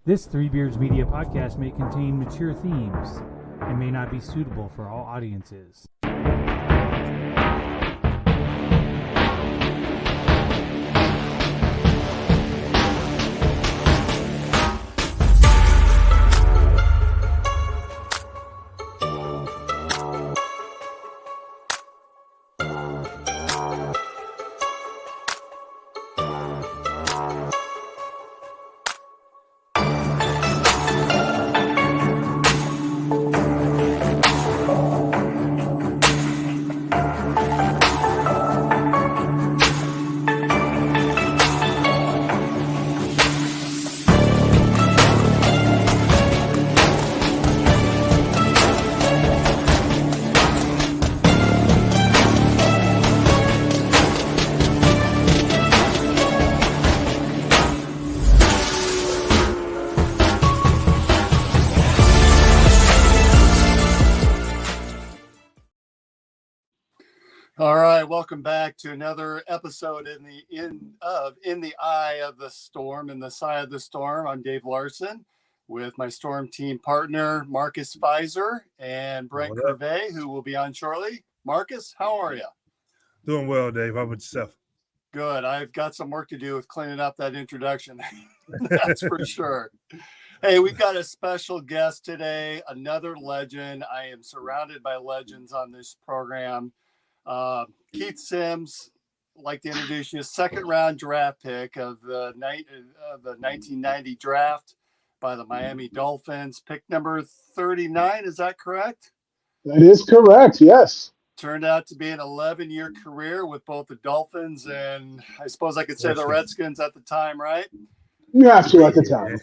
This Three Beards Media podcast may contain mature themes and may not be suitable for all audiences. All right, welcome back to another episode in the Eye of the Storm, in the Side of the Storm. I'm Dave Larson with my Storm team partner Marcus Fizer and Brent Curvey, who will be on shortly. Marcus, how are you? Doing well, Dave. How about yourself? Good. I've got some work to do with cleaning up that introduction. That's for sure. Hey, we've got a special guest today, another legend. I am surrounded by legends on this program. Keith Sims, I'd like to introduce you, second round draft pick of the 1990 draft by the Miami Dolphins, pick number 39. Is that correct? That is correct. Yes. Turned out to be an 11-year career with both the Dolphins and I suppose I could say the Redskins at the time, right? You have to at the time.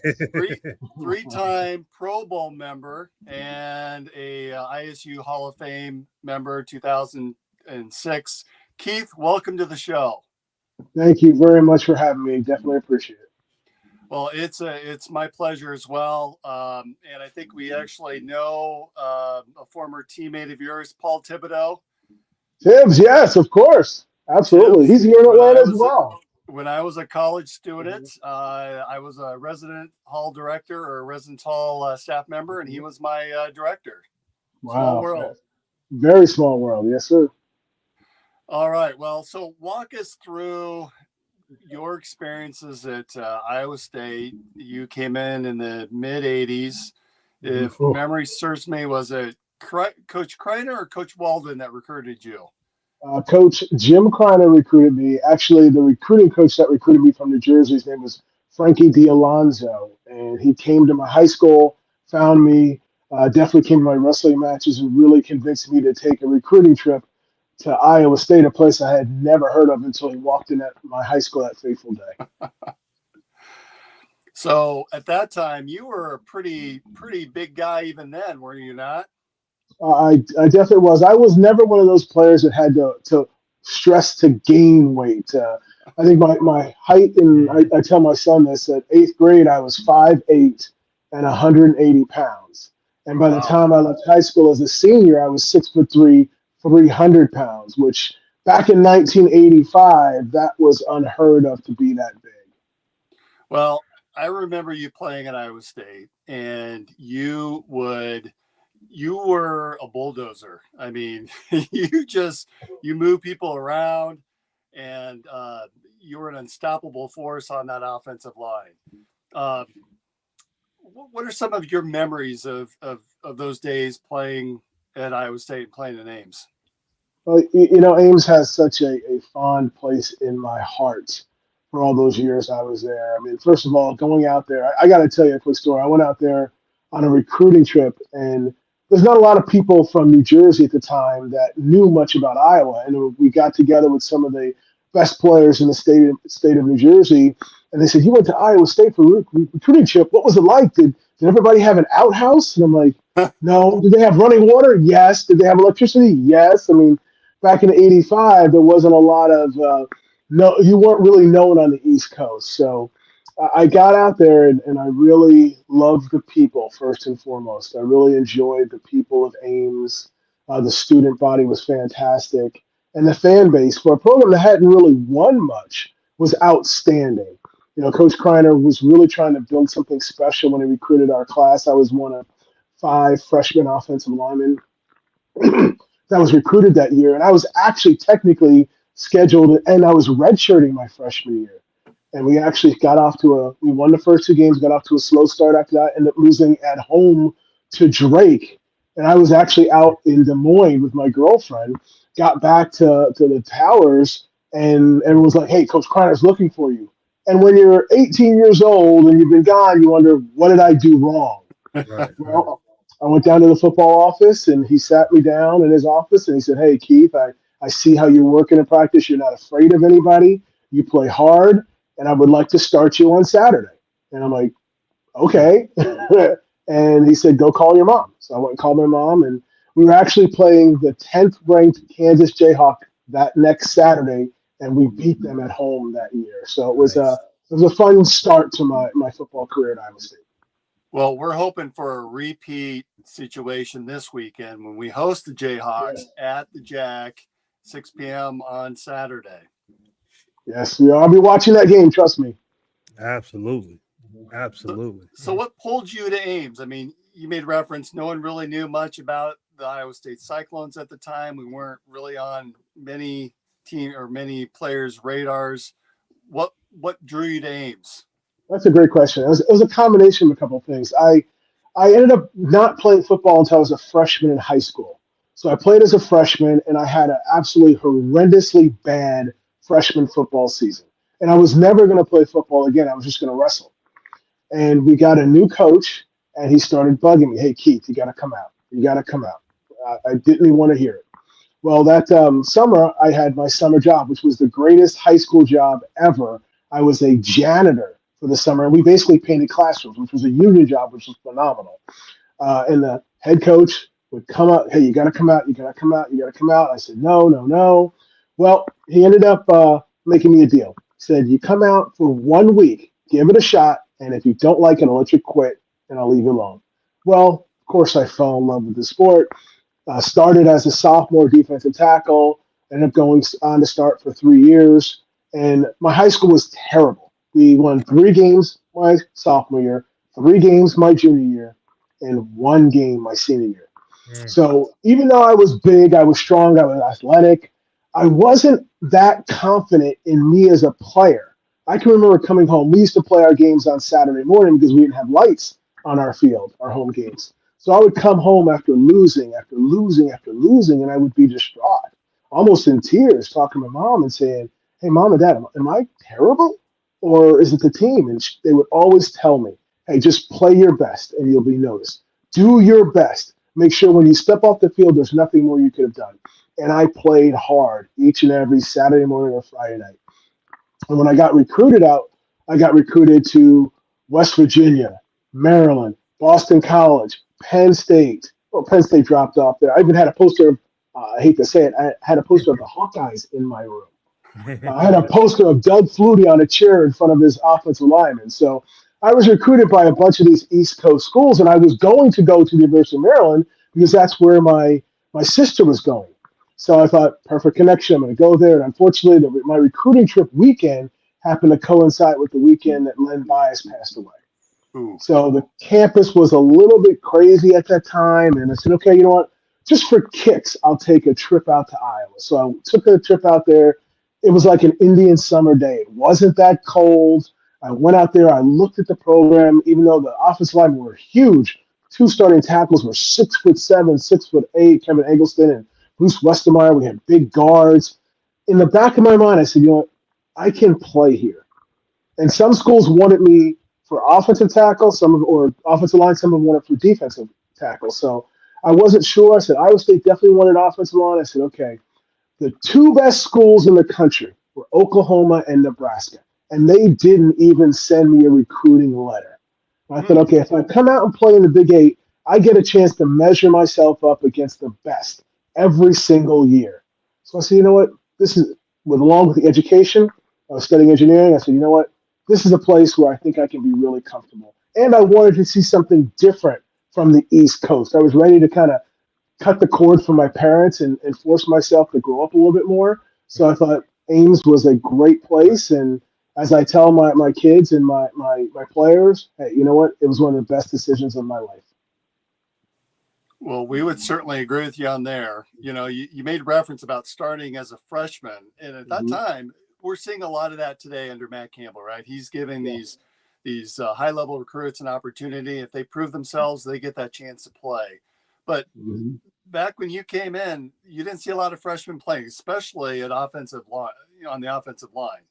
Three-time Pro Bowl member and a ISU Hall of Fame member, 2006. Keith, welcome to the show. Thank you very much for having me. Definitely appreciate it. Well, it's my pleasure as well. And I think we actually know a former teammate of yours, Paul Thibodeau. Tibbs, yes, of course. Absolutely. He's here in Atlanta as well. When I was a college student, I was a resident hall director or a resident hall staff member, and he was my director. Wow. Small world. Very small world. Yes, sir. All right. Well, so walk us through your experiences at Iowa State. You came in the mid 80s. If memory serves me, was it Coach Kreiner or Coach Walden that recruited you? Coach Jim Kreiner recruited me. Actually, the recruiting coach that recruited me from New Jersey, his name was Frankie D'Alonzo. And he came to my high school, found me, definitely came to my wrestling matches and really convinced me to take a recruiting trip to Iowa State, a place I had never heard of until he walked in at my high school that fateful day. So at that time, you were a pretty big guy even then, were you not? I definitely was. I was never one of those players that had to stress to gain weight. I think my height, and I tell my son this, at 8th grade, I was 5'8" and 180 pounds. And by the time I left high school as a senior, I was 6'3", 300 pounds, which back in 1985, that was unheard of to be that big. Well, I remember you playing at Iowa State, and you were a bulldozer. I mean, you move people around, and you were an unstoppable force on that offensive line. What are some of your memories of those days playing at Iowa State and playing in Ames? Well, Ames has such a fond place in my heart for all those years I was there. I mean, first of all, going out there, I got to tell you a quick story. I went out there on a recruiting trip, and there's not a lot of people from New Jersey at the time that knew much about Iowa. And we got together with some of the best players in the state of New Jersey, and they said, "You went to Iowa State for recruiting trip. What was it like? Did everybody have an outhouse?" And I'm like, "No." Did they have running water? Yes. Did they have electricity? Yes. I mean, back in '85, there wasn't a lot of you weren't really known on the East Coast. So I got out there and I really loved the people first and foremost. I really enjoyed the people of Ames. The student body was fantastic. And the fan base for a program that hadn't really won much was outstanding. Coach Kreiner was really trying to build something special when he recruited our class. I was one of 5 freshman offensive linemen that was recruited that year. And I was actually technically scheduled, and I was redshirting my freshman year. And we actually we won the first 2 games, got off to a slow start after that, ended up losing at home to Drake. And I was actually out in Des Moines with my girlfriend, got back to the towers, and everyone was like, hey, Coach Kreiner's looking for you. And when you're 18 years old and you've been gone, you wonder, what did I do wrong? Right. Well, I went down to the football office, and he sat me down in his office, and he said, hey, Keith, I see how you're working in practice. You're not afraid of anybody. You play hard, and I would like to start you on Saturday. And I'm like, okay. And he said, go call your mom. So I went and called my mom, and we were actually playing the 10th ranked Kansas Jayhawk that next Saturday, and we beat them at home that year. So it was a fun start to my football career at Iowa State. Well, we're hoping for a repeat situation this weekend when we host the Jayhawks at the Jack, 6 p.m. on Saturday. Yes, I'll be watching that game. Trust me. Absolutely. So what pulled you to Ames? I mean, you made reference, no one really knew much about the Iowa State Cyclones at the time. We weren't really on many players' radars. What drew you to Ames? That's a great question. It was a combination of a couple of things. I ended up not playing football until I was a freshman in high school. So I played as a freshman, and I had an absolutely horrendously bad freshman football season. And I was never going to play football again. I was just going to wrestle. And we got a new coach, and he started bugging me. Hey, Keith, you got to come out. You got to come out. I didn't even want to hear it. Well, that summer, I had my summer job, which was the greatest high school job ever. I was a janitor for the summer, and we basically painted classrooms, which was a union job, which was phenomenal. And the head coach would come out, hey, you got to come out, you got to come out, you got to come out. I said, no. Well, he ended up making me a deal. He said, you come out for 1 week, give it a shot, and if you don't like it, I'll let you quit, and I'll leave you alone. Well, of course, I fell in love with the sport. Started as a sophomore defensive tackle, ended up going on to start for 3 years, and my high school was terrible. We won 3 games my sophomore year, 3 games my junior year, and 1 game my senior year. So even though I was big, I was strong, I was athletic, I wasn't that confident in me as a player. I can remember coming home. We used to play our games on Saturday morning because we didn't have lights on our field, our home games. So I would come home after losing, and I would be distraught, almost in tears, talking to my mom and saying, hey, Mom and Dad, am I terrible? Or is it the team? And they would always tell me, hey, just play your best and you'll be noticed. Do your best. Make sure when you step off the field, there's nothing more you could have done. And I played hard each and every Saturday morning or Friday night. And when I got recruited out, I got recruited to West Virginia, Maryland, Boston College, Penn State. Well, Penn State dropped off there. I even had a poster of, I hate to say it, I had a poster of the Hawkeyes in my room. I had a poster of Doug Flutie on a chair in front of his offensive lineman. So I was recruited by a bunch of these East Coast schools, and I was going to go to the University of Maryland because that's where my sister was going. So I thought, perfect connection, I'm going to go there. And unfortunately, my recruiting trip weekend happened to coincide with the weekend that Len Bias passed away. Ooh. So the campus was a little bit crazy at that time. And I said, okay, you know what? Just for kicks, I'll take a trip out to Iowa. So I took a trip out there. It was like an Indian summer day. It wasn't that cold. I went out there. I looked at the program, even though the offensive linemen were huge. 2 starting tackles were 6'7", 6'8", Kevin Eggleston and Bruce Westermeyer. We had big guards. In the back of my mind, I said, you know what? I can play here. And some schools wanted me for offensive tackle, or offensive line, some of them wanted for defensive tackle. So I wasn't sure. I said, Iowa State definitely wanted offensive line. I said, okay. The 2 best schools in the country were Oklahoma and Nebraska. And they didn't even send me a recruiting letter. I thought, okay, if I come out and play in the Big 8, I get a chance to measure myself up against the best every single year. So I said, you know what? This is, along with the education, I was studying engineering. I said, you know what? This is a place where I think I can be really comfortable. And I wanted to see something different from the East Coast. I was ready to kind of cut the cord from my parents and force myself to grow up a little bit more. So I thought Ames was a great place. And as I tell my kids and my players, hey, you know what? It was one of the best decisions of my life. Well, we would certainly agree with you on there. You made reference about starting as a freshman, and at that time, we're seeing a lot of that today under Matt Campbell, right? He's giving these high-level recruits an opportunity. If they prove themselves, they get that chance to play. But back when you came in, you didn't see a lot of freshmen playing, especially at offensive line, on the offensive line.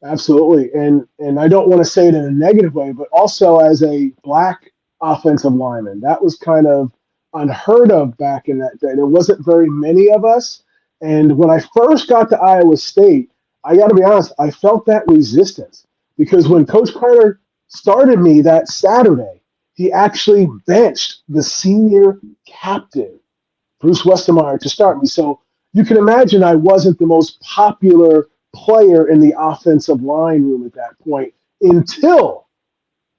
Absolutely. And I don't want to say it in a negative way, but also as a black offensive lineman, that was kind of unheard of back in that day. There wasn't very many of us. And when I first got to Iowa State, I got to be honest, I felt that resistance because when Coach Kreiner started me that Saturday, he actually benched the senior captain, Bruce Westermeyer, to start me. So you can imagine I wasn't the most popular player in the offensive line room at that point until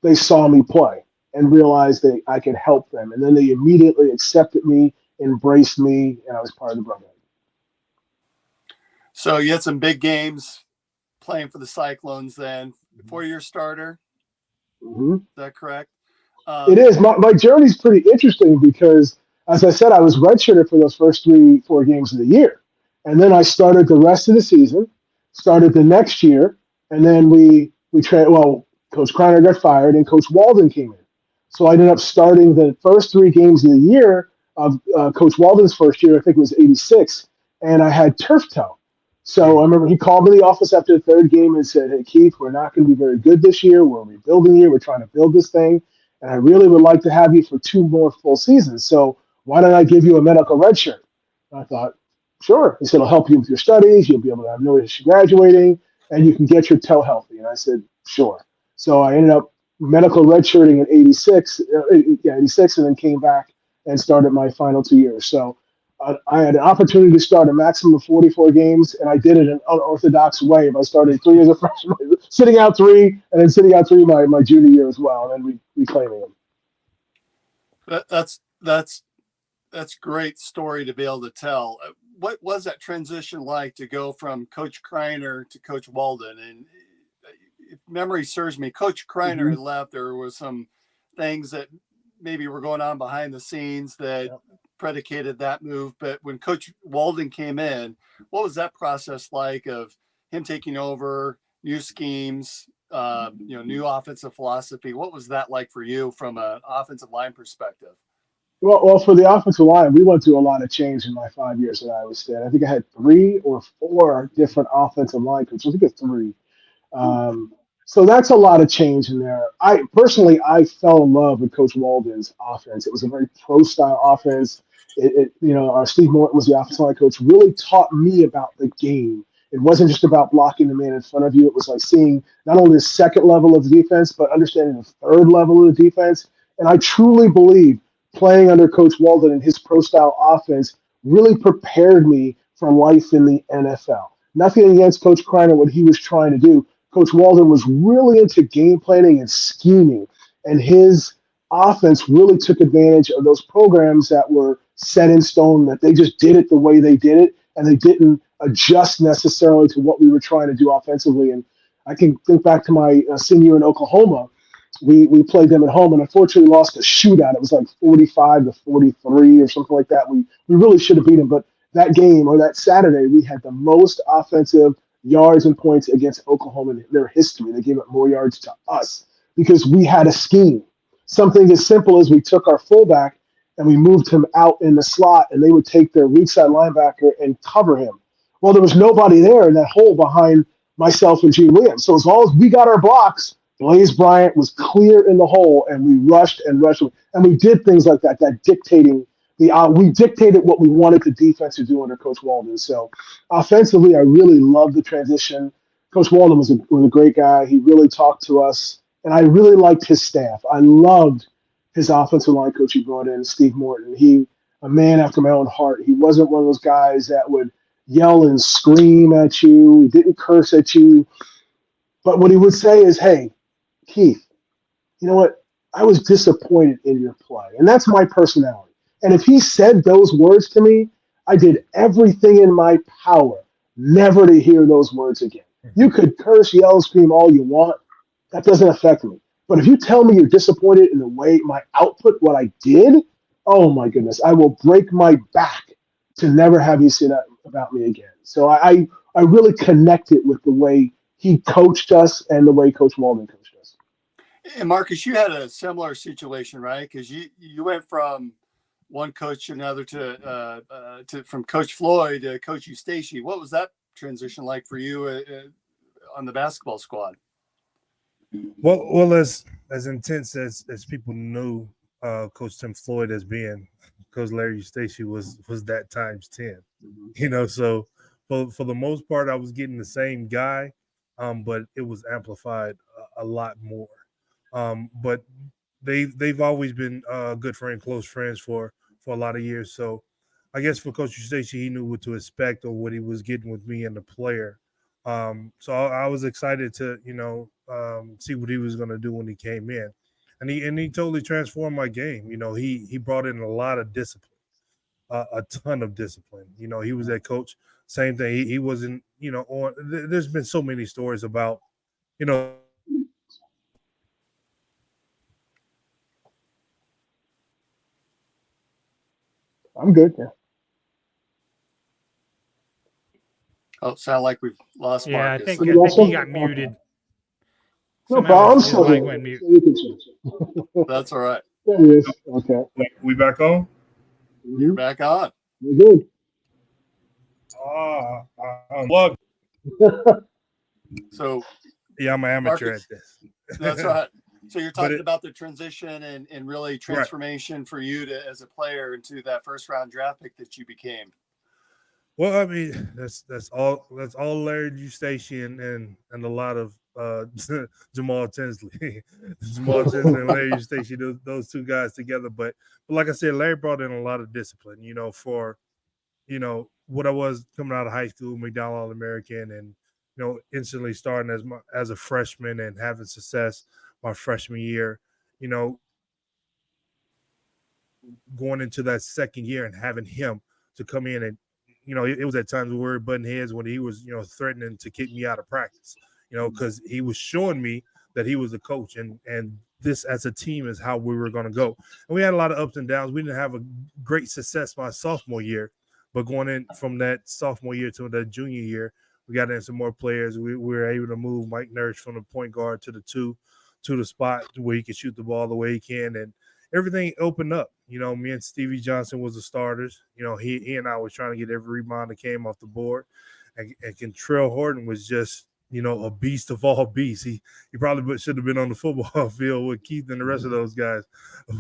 they saw me play and realized that I could help them. And then they immediately accepted me, embraced me, and I was part of the brotherhood. So you had some big games playing for the Cyclones then. 4-year starter. Is that correct? It is. My journey's pretty interesting because, as I said, I was redshirted for those first 3-4 games of the year. And then I started the rest of the season, started the next year, and then we Coach Kreiner got fired and Coach Walden came in. So I ended up starting the first 3 games of the year of Coach Walden's first year. I think it was 86, and I had turf toe. So I remember he called me in the office after the 3rd game and said, "Hey, Keith, we're not going to be very good this year. We're a rebuilding year. We're trying to build this thing, and I really would like to have you for 2 more full seasons. So why don't I give you a medical red shirt?" And I thought, sure. He said, "It'll help you with your studies. You'll be able to have no issue graduating, and you can get your toe healthy." And I said, sure. So I ended up medical redshirting in 86, and then came back and started my final 2 years. So I had an opportunity to start a maximum of 44 games, and I did it in an unorthodox way. I started 3 years of freshman, sitting out 3, and then sitting out 3 my junior year as well, and then reclaiming them. That's great story to be able to tell. What was that transition like to go from Coach Kreiner to Coach Walden? And if memory serves me, Coach Kreiner had left. There was some things that maybe were going on behind the scenes that predicated that move. But when Coach Walden came in, what was that process like of him taking over, new schemes, new offensive philosophy? What was that like for you from an offensive line perspective? Well, for the offensive line, we went through a lot of change in my 5 years at Iowa State. I think I had 3 or 4 different offensive line coaches. I think it's 3. So that's a lot of change in there. I fell in love with Coach Walden's offense. It was a very pro-style offense. Our Steve Morton was the offensive line coach, really taught me about the game. It wasn't just about blocking the man in front of you. It was like seeing not only the second level of the defense, but understanding the third level of the defense. And I truly believe playing under Coach Walden and his pro-style offense really prepared me for life in the NFL. Nothing against Coach Kreiner, what he was trying to do. Coach Walden was really into game planning and scheming, and his offense really took advantage of those programs that were set in stone, that they just did it the way they did it, and they didn't adjust necessarily to what we were trying to do offensively. And I can think back to my senior year in Oklahoma. We played them at home and unfortunately lost a shootout. It was like 45-43 or something like that. We really should have beat them, but that game or that Saturday, we had the most offensive yards and points against Oklahoma in their history. They gave up more yards to us because we had a scheme. Something as simple as we took our fullback and we moved him out in the slot, and they would take their weak side linebacker and cover him. Well, there was nobody there in that hole behind myself and Gene Williams. So as long as we got our blocks, Blaze Bryant was clear in the hole, and we rushed, and we did things like that. We dictated what we wanted the defense to do under Coach Walden. So offensively, I really loved the transition. Coach Walden was a great guy. He really talked to us, and I really liked his staff. I loved his offensive line coach he brought in, Steve Morton. He a man after my own heart. He wasn't one of those guys that would yell and scream at you. He didn't curse at you. But what he would say is, "Hey, Keith, you know what? I was disappointed in your play." And that's my personality. And if he said those words to me, I did everything in my power never to hear those words again. You could curse, yell, scream all you want. That doesn't affect me. But if you tell me you're disappointed in the way my output, what I did, oh my goodness, I will break my back to never have you say that about me again. So I really connected with the way he coached us and the way Coach Malden coached us. And Marcus, you had a similar situation, right? Because you went from one coach to another to from Coach Floyd to Coach Eustace. What was that transition like for you on the basketball squad? Well, as intense as people knew Coach Tim Floyd as being, Coach Larry Eustace was that times 10. So for the most part, I was getting the same guy, but it was amplified a lot more. But they've always been good friends, close friends for a lot of years. So I guess for Coach Eustace, he knew what to expect or what he was getting with me and the player. So I was excited to, see what he was going to do when he came in, and he totally transformed my game. He brought in a lot of discipline, a ton of discipline. He was that coach. Same thing. He wasn't, on. There's been so many stories about, you know. I'm good. Yeah. Oh, sound like we've lost Yeah, Marcus. I think he got muted. No Somehow problem. his mic went mute. That's all right. There he is. Okay. We back on? You're back on. We're good. I unplugged. So Yeah, I'm an amateur Marcus, at this. that's right. So you're talking about the transition and really transformation right. for you as a player into that first round draft pick that you became. Well, I mean, that's all Larry Eustace and a lot of Jamal Tinsley. Jamal Tinsley and Larry Eustace, those two guys together. But like I said, Larry brought in a lot of discipline, for what I was coming out of high school, McDonald All-American, and instantly starting as a freshman and having success my freshman year, going into that second year and having him to come in and it was at times we were butting heads when he was threatening to kick me out of practice, because he was showing me that he was a coach and this as a team is how we were going to go. And we had a lot of ups and downs. We didn't have a great success my sophomore year, but going in from that sophomore year to that junior year, we got in some more players. We were able to move Mike Nurse from the point guard to the spot where he can shoot the ball the way he can, and everything opened up. Me and Stevie Johnson was the starters. He and I was trying to get every rebound that came off the board. And Kentrell Horton was just, a beast of all beasts. He probably should have been on the football field with Keith and the rest of those guys.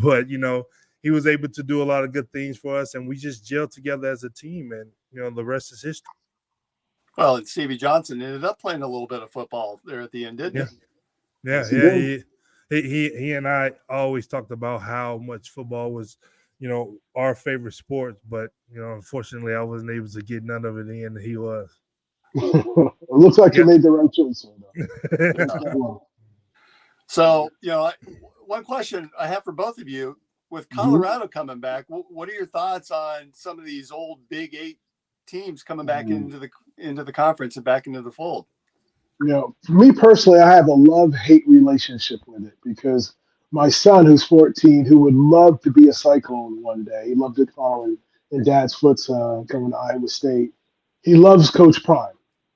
But, he was able to do a lot of good things for us, and we just gelled together as a team, and, the rest is history. Well, and Stevie Johnson ended up playing a little bit of football there at the end, didn't he? Yeah. He and I always talked about how much football was, our favorite sport, but unfortunately, I wasn't able to get none of it in. And he was. It looks like you made the right choice. So, one question I have for both of you: with Colorado coming back, what are your thoughts on some of these old Big 8 teams coming back into the conference and back into the fold? For me personally, I have a love-hate relationship with it because my son, who's 14, who would love to be a Cyclone one day, he loved to follow in Dad's footsteps coming to Iowa State. He loves Coach Prime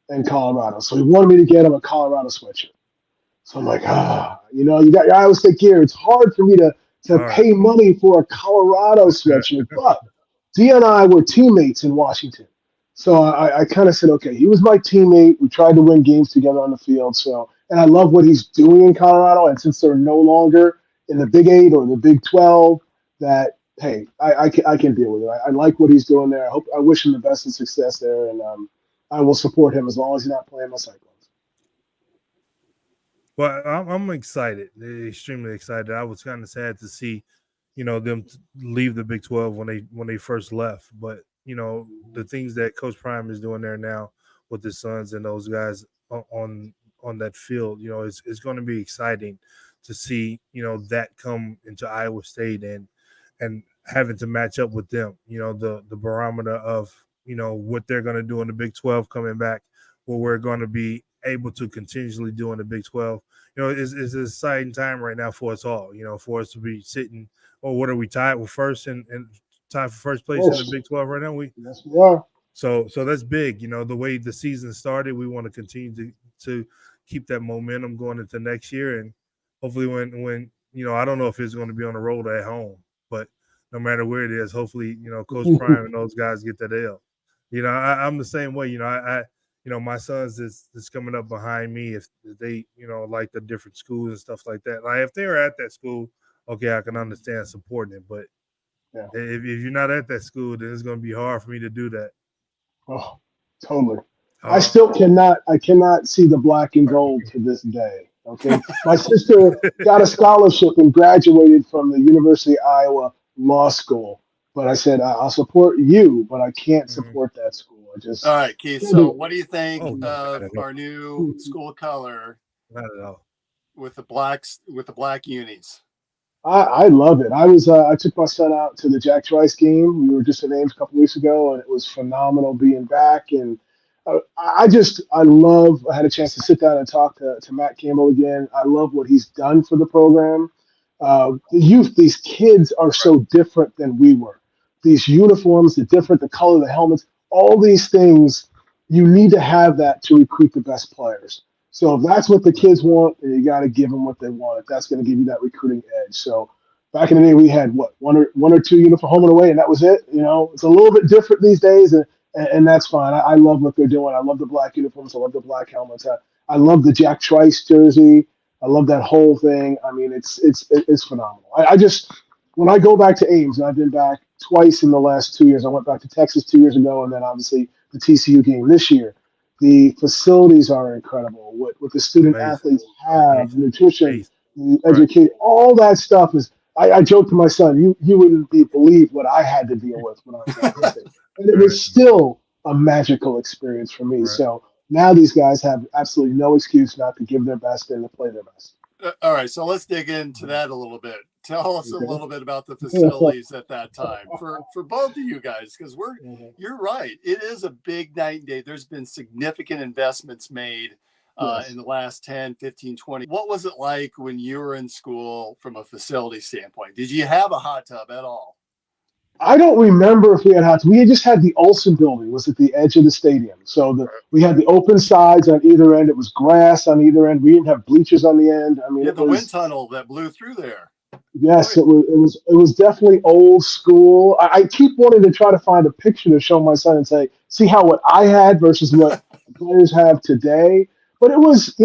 in Colorado, so he wanted me to get him a Colorado sweatshirt. So I'm like, you got your Iowa State gear. It's hard for me to pay money for a Colorado sweatshirt, but Dia and I were teammates in Washington. So I kind of said, okay, he was my teammate. We tried to win games together on the field. And I love what he's doing in Colorado. And since they're no longer in the Big 8 or the Big 12, that, hey, I can deal with it. I like what he's doing there. I wish him the best of success there. And I will support him as long as he's not playing my Cyclones. Well, I'm excited, extremely excited. I was kind of sad to see, them leave the Big 12 when they first left. But the things that Coach Prime is doing there now with his sons and those guys on that field, it's going to be exciting to see, that come into Iowa State and having to match up with them, the barometer of, what they're going to do in the Big 12 coming back, where we're going to be able to continuously do in the Big 12. It's an exciting time right now for us all, for us to be sitting, what are we tied with first and tied for first place in the Big 12 right now? Yes, we are. So that's big. The way the season started, we want to continue to keep that momentum going into next year. And hopefully when I don't know if it's going to be on the road or at home, but no matter where it is, hopefully, Coach Prime and those guys get that L. I'm the same way. My sons is coming up behind me if they, like the different schools and stuff like that. Like if they were at that school, okay, I can understand supporting it. But if you're not at that school, then it's going to be hard for me to do that. Oh, totally. I still cannot see the black and gold to this day. Okay. My sister got a scholarship and graduated from the University of Iowa Law School. But I said, I'll support you, but I can't support that school. All right, Keith. So what do you think of our new school color? Not at all. With the black unis. I love it. I took my son out to the Jack Trice game. We were just at Ames a couple weeks ago, and it was phenomenal being back. And I had a chance to sit down and talk to Matt Campbell again. I love what he's done for the program. The youth, these kids are so different than we were. These uniforms, the color of the helmets, all these things, you need to have that to recruit the best players. So if that's what the kids want, then you got to give them what they want. If that's going to give you that recruiting edge. So back in the day, we had one or two uniform home and away, and that was it. It's a little bit different these days, and that's fine. I love what they're doing. I love the black uniforms. I love the black helmets. I love the Jack Trice jersey. I love that whole thing. I mean, it's phenomenal. I just when I go back to Ames, and I've been back twice in the last 2 years. I went back to Texas 2 years ago, and then obviously the TCU game this year. The facilities are incredible. What the student athletes have, nutrition, educate, all that stuff is. I joke to my son, you wouldn't believe what I had to deal with when I was at this thing. And it was still a magical experience for me. Right. So now these guys have absolutely no excuse not to give their best and to play their best. All right, so let's dig into that a little bit. Tell us a little bit about the facilities at that time for both of you guys, because you're right. It is a big night and day. There's been significant investments made in the last 10, 15, 20. What was it like when you were in school from a facility standpoint? Did you have a hot tub at all? I don't remember if we had hot tub. We just had the Olsen building, was at the edge of the stadium. So we had the open sides on either end. It was grass on either end. We didn't have bleachers on the end. I mean, the wind tunnel that blew through there. Yes, it was definitely old school. I keep wanting to try to find a picture to show my son and say, see how what I had versus what players have today. But it was,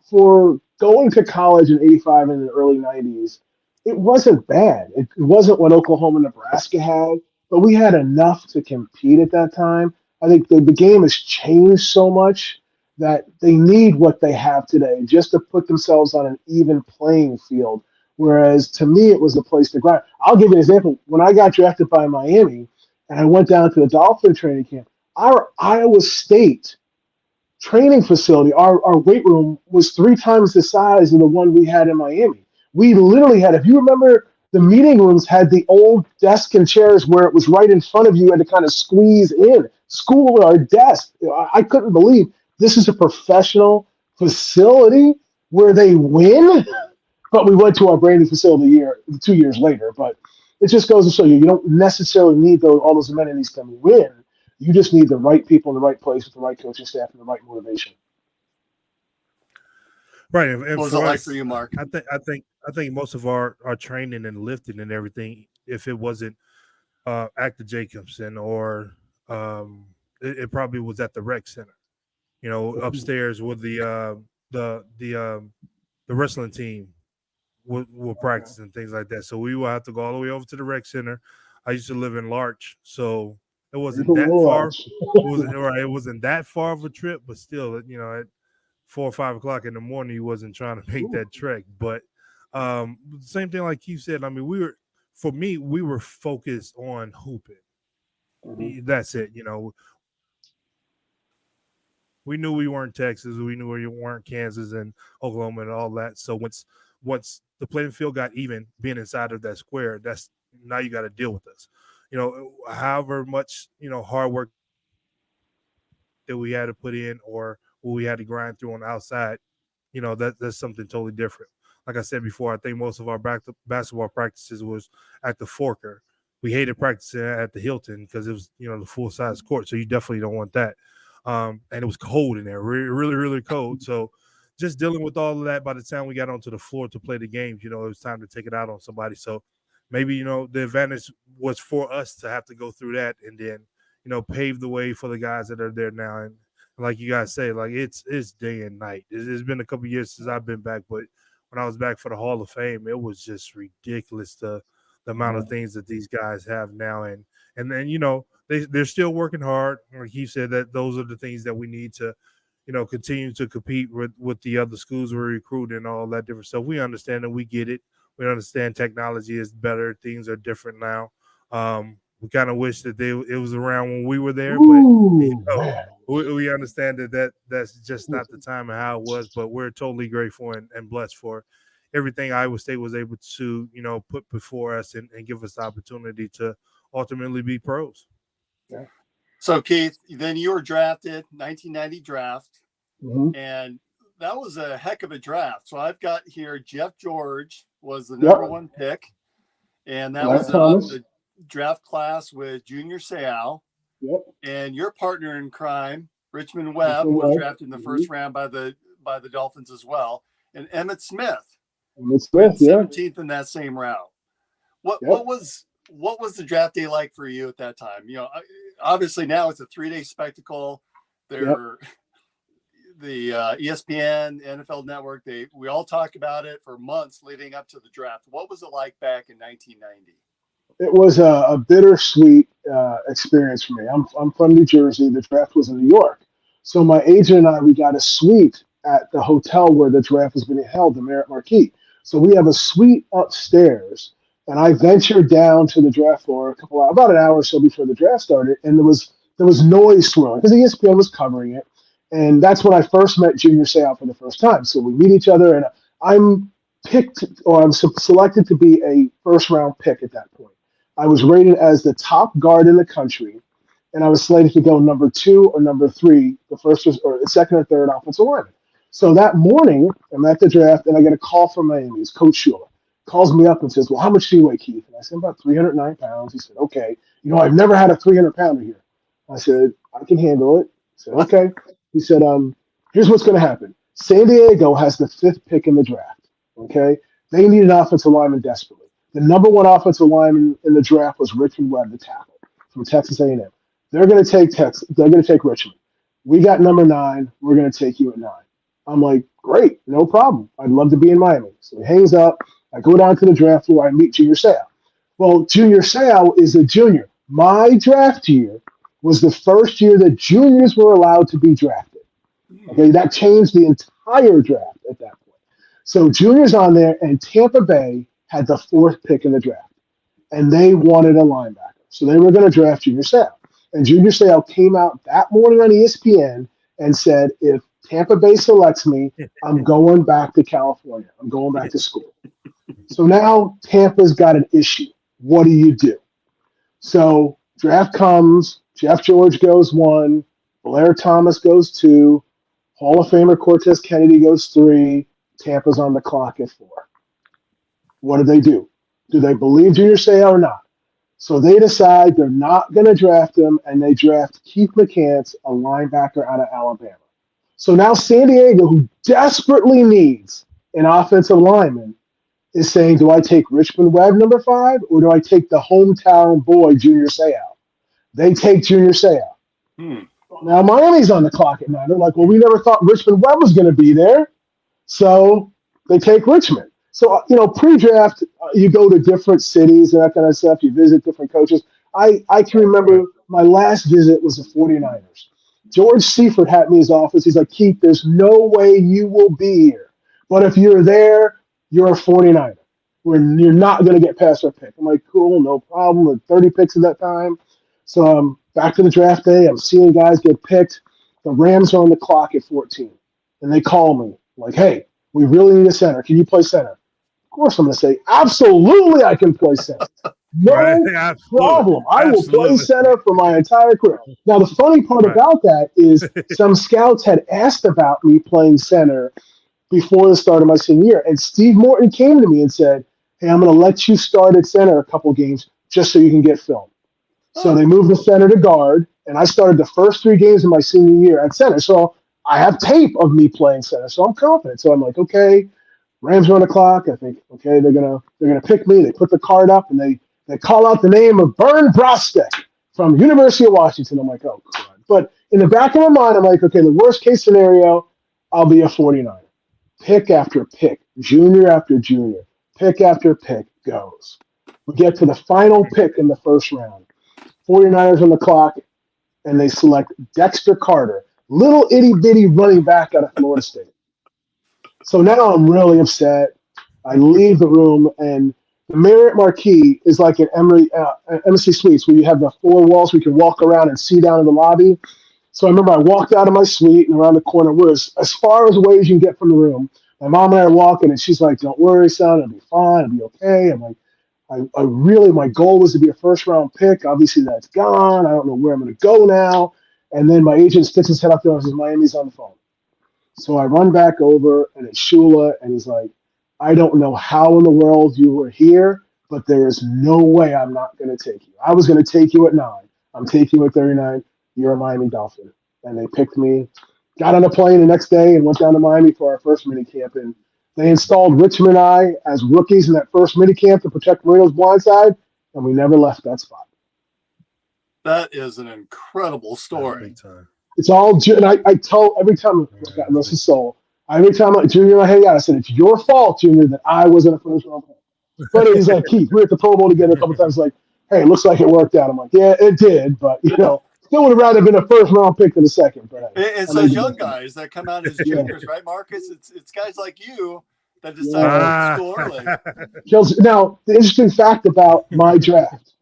for going to college in '85 and the early '90s, it wasn't bad. It wasn't what Oklahoma and Nebraska had, but we had enough to compete at that time. I think the game has changed so much that they need what they have today just to put themselves on an even playing field. Whereas to me, it was the place to grind. I'll give you an example. When I got drafted by Miami and I went down to the Dolphin training camp, our Iowa State training facility, our weight room was 3 times the size of the one we had in Miami. We literally had, if you remember, the meeting rooms had the old desk and chairs where it was right in front of you and to kind of squeeze in. School or desk. I couldn't believe this is a professional facility where they win. But we went to our brand new facility 2 years later. But it just goes to show you don't necessarily need all those amenities to win. You just need the right people in the right place with the right coaching staff and the right motivation. Right. And what was it like for you, Mark? I think most of our training and lifting and everything, if it wasn't Actor Jacobson or it probably was at the rec center, upstairs with the wrestling team will practice and things like that. So we will have to go all the way over to the rec center. I used to live in Larch, so it wasn't that far. It wasn't that far of a trip, but still, at 4 or 5 o'clock in the morning, you wasn't trying to make that trek. But same thing like you said. I mean, we were focused on hooping. Mm-hmm. That's it. We knew we weren't Texas. We knew we weren't Kansas and Oklahoma and all that. So once the playing field got even, being inside of that square, that's now you got to deal with us. However much hard work that we had to put in or what we had to grind through on the outside, that's something totally different. Like I said before, I think most of our basketball practices was at the Forker. We hated practicing at the Hilton because it was, the full-size court, so you definitely don't want that. And it was cold in there, really, really cold. So just dealing with all of that, by the time we got onto the floor to play the games, it was time to take it out on somebody. So maybe, the advantage was for us to have to go through that and then, pave the way for the guys that are there now. And like you guys say, like it's day and night. It's been a couple of years since I've been back, but when I was back for the Hall of Fame, it was just ridiculous the amount of things that these guys have now. And then, they're still working hard. Like he said, that those are the things that we need to, continue to compete with the other schools we're recruiting and all that different stuff. We understand and we get it. We understand technology is better. Things are different now. We kind of wish that it was around when we were there, but we understand that's just not the time and how it was. But we're totally grateful and blessed for everything Iowa State was able to, put before us and give us the opportunity to ultimately be pros. Yeah. So Keith, then you were drafted 1990 draft, and that was a heck of a draft. So I've got here Jeff George was the number one pick, and that was the draft class with Junior Seau. Yep. And your partner in crime, Richmond Webb, was drafted in the first round by the Dolphins as well, and Emmitt Smith, 17th in that same round. What was the draft day like for you at that time? Obviously now it's a 3-day spectacle. The ESPN, NFL Network, we all talk about it for months leading up to the draft. What was it like back in 1990? It was a bittersweet experience for me. I'm from New Jersey. The draft was in New York. So my agent and I, we got a suite at the hotel where the draft was being held, the Marriott Marquis. So we have a suite upstairs, and I ventured down to the draft floor about an hour or so before the draft started, and there was noise swirling because ESPN was covering it. And that's when I first met Junior Seau for the first time. So we meet each other, and I'm selected to be a first-round pick at that point. I was rated as the top guard in the country, and I was slated to go number 2 or number 3, the first or second or third offensive lineman. So that morning, I'm at the draft, and I get a call from Miami. It's Coach Schuler. Calls me up and says, well, how much do you weigh, Keith? And I said, about 309 pounds. He said, okay. I've never had a 300-pounder here. I said, I can handle it. I said, okay. He said, here's what's going to happen. San Diego has the 5th pick in the draft, okay? They need an offensive lineman desperately. The number 1 offensive lineman in the draft was Richmond Webb, the tackle from Texas A&M. They're going to take They're going to take Richmond. We got number 9. We're going to take you at 9. I'm like, great, no problem. I'd love to be in Miami. So he hangs up. I go down to the draft floor. I meet Junior Seau. Well, Junior Seau is a junior. My draft year was the first year that juniors were allowed to be drafted. Okay, that changed the entire draft at that point. So juniors on there, and Tampa Bay had the 4th pick in the draft, and they wanted a linebacker. So they were going to draft Junior Seau. And Junior Seau came out that morning on ESPN and said, if Tampa Bay selects me, I'm going back to California. I'm going back to school. So now Tampa's got an issue. What do you do? So draft comes. Jeff George goes 1. Blair Thomas goes 2. Hall of Famer Cortez Kennedy goes 3. Tampa's on the clock at 4. What do? Do they believe Junior Seau or not? So they decide they're not going to draft him, and they draft Keith McCants, a linebacker out of Alabama. So now San Diego, who desperately needs an offensive lineman, is saying, do I take Richmond Webb, number 5, or do I take the hometown boy, Junior Seau? They take Junior Seau. Now Miami's on the clock at 9. They're like, well, we never thought Richmond Webb was going to be there. So they take Richmond. So, pre-draft, you go to different cities and that kind of stuff. You visit different coaches. I can remember my last visit was the 49ers. George Seifert had me in his office. He's like, Keith, there's no way you will be here. But if you're there, you're a 49er. You're not going to get past our pick. I'm like, cool, no problem. With 30 picks at that time. So back to the draft day. I'm seeing guys get picked. The Rams are on the clock at 14. And they call me like, hey, we really need a center. Can you play center? Of course I'm going to say, absolutely I can play center. Right. No Absolutely. problem. I will play Absolutely. center for my entire career. Now, the funny part Right. about that is some scouts had asked about me playing center before the start of my senior year. And Steve Morton came to me and said, hey, I'm going to let you start at center a couple games just so you can get film. So Huh. they moved the center to guard, and I started the first 3 games of my senior year at center. So I have tape of me playing center, so I'm confident. So I'm like, okay, Rams are on the clock. I think, okay, they're gonna pick me. They put the card up and they call out the name of Bernd Brostek from University of Washington. I'm like, oh God. But in the back of my mind, I'm like, okay, the worst case scenario, I'll be a 49er. Pick after pick, junior after junior, pick after pick goes. We get to the final pick in the first round. 49ers on the clock, and they select Dexter Carter, little itty bitty running back out of Florida State. So now I'm really upset. I leave the room, and the Marriott Marquis is like an Embassy Suites where you have the 4 walls where you can walk around and see down in the lobby. So I remember I walked out of my suite, and around the corner, we're as far away as you can get from the room. My mom and I are walking, and she's like, don't worry, son, it'll be fine, it'll be okay. I'm like, I really, my goal was to be a first round pick. Obviously, that's gone. I don't know where I'm going to go now. And then my agent sticks his head up there and says, Miami's on the phone. So I run back over, and it's Shula, and he's like, I don't know how in the world you were here, but there is no way I'm not going to take you. I was going to take you at 9. I'm taking you at 39. You're a Miami Dolphin. And they picked me, got on a plane the next day, and went down to Miami for our first mini camp. And they installed Richmond and I as rookies in that first mini camp to protect Marino's blindside, and we never left that spot. That is an incredible story. Big time. It's all, and I tell every time, God rest his soul, every time Junior and I hang out, I said, it's your fault, Junior, that I wasn't a first round pick. But he's like, Keith, we were at the Pro Bowl together a couple times, like, hey, it looks like it worked out. I'm like, yeah, it did, but, still would have rather been a first round pick than a second. But It's those young guys that come out as juniors, right, Marcus? It's guys like you that decide to go to school early. Now, the interesting fact about my draft,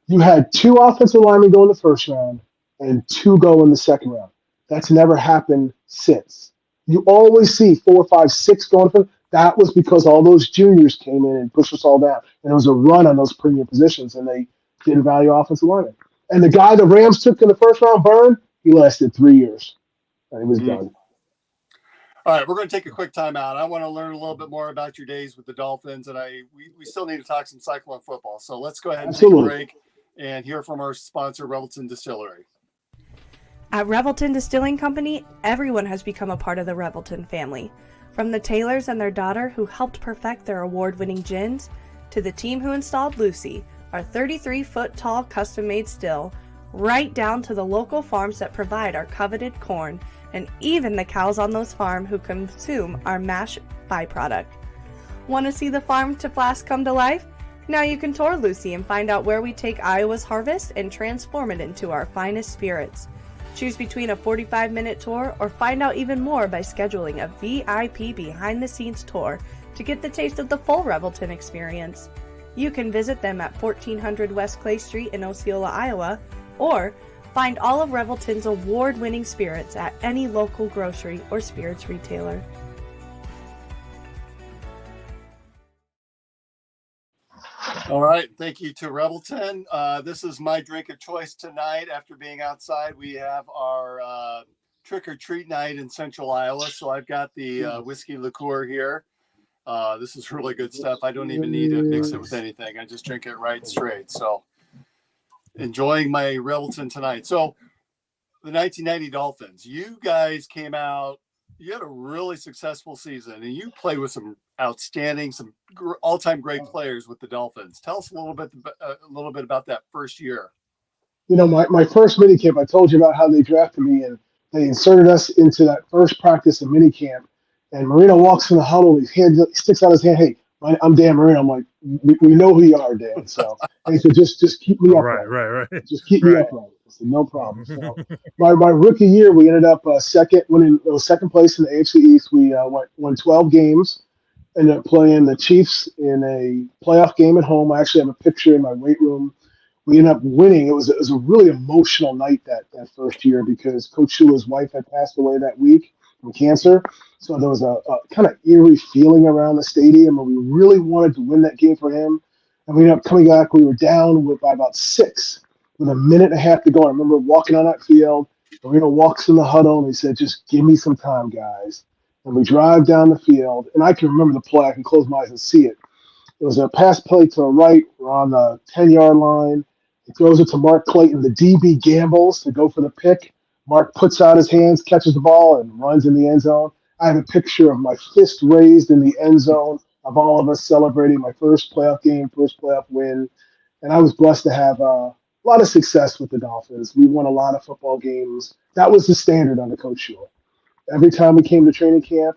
you had 2 offensive linemen go in the first round and 2 go in the second round. That's never happened since. You always see 4, 5, 6 going for. That was because all those juniors came in and pushed us all down. And it was a run on those premium positions, and they didn't value offensive linemen. And the guy the Rams took in the first round, Byrne, he lasted 3 years. And he was done. All right, we're going to take a quick time out. I want to learn a little bit more about your days with the Dolphins, and we still need to talk some Cyclone football. So let's go ahead and take a break and hear from our sponsor, Revelton Distillery. At Revelton Distilling Company, everyone has become a part of the Revelton family. From the Taylors and their daughter who helped perfect their award-winning gins, to the team who installed Lucy, our 33-foot-tall custom-made still, right down to the local farms that provide our coveted corn, and even the cows on those farms who consume our mash byproduct. Want to see the farm to flask come to life? Now you can tour Lucy and find out where we take Iowa's harvest and transform it into our finest spirits. Choose between a 45-minute tour or find out even more by scheduling a VIP behind-the-scenes tour to get the taste of the full Revelton experience. You can visit them at 1400 West Clay Street in Osceola, Iowa, or find all of Revelton's award-winning spirits at any local grocery or spirits retailer. All right. Thank you to Revelton. This is my drink of choice tonight. After being outside, we have our trick-or-treat night in Central Iowa. So I've got the whiskey liqueur here. This is really good stuff. I don't even need to mix it with anything. I just drink it right straight. So enjoying my Revelton tonight. So the 1990 Dolphins, you guys came out, you had a really successful season, and you played with some outstanding, some all-time great players with the Dolphins. Tell us a little bit about that first year. My first minicamp, I told you about how they drafted me, and they inserted us into that first practice of minicamp. And Marino walks in the huddle, he sticks out his hand, hey, I'm Dan Marino. I'm like, we know who you are, Dan. So, hey, so just keep me up. Right. Just keep me upright. I said, no problem. So my rookie year, we ended up second place in the AFC East. We won 12 games. Ended up playing the Chiefs in a playoff game at home. I actually have a picture in my weight room. We ended up winning. It was a really emotional night that first year because Coach Shula's wife had passed away that week from cancer. So there was a kind of eerie feeling around the stadium, and we really wanted to win that game for him. And we ended up coming back. We were down by about 6 with a minute and a half to go. I remember walking on that field. Marino walks in the huddle and he said, just give me some time, guys. And we drive down the field. And I can remember the play. I can close my eyes and see it. It was a pass play to the right. We're on the 10-yard line. He throws it to Mark Clayton. The DB gambles to go for the pick. Mark puts out his hands, catches the ball, and runs in the end zone. I have a picture of my fist raised in the end zone of all of us celebrating my first playoff game, first playoff win. And I was blessed to have a lot of success with the Dolphins. We won a lot of football games. That was the standard under Coach Shula. Every time we came to training camp,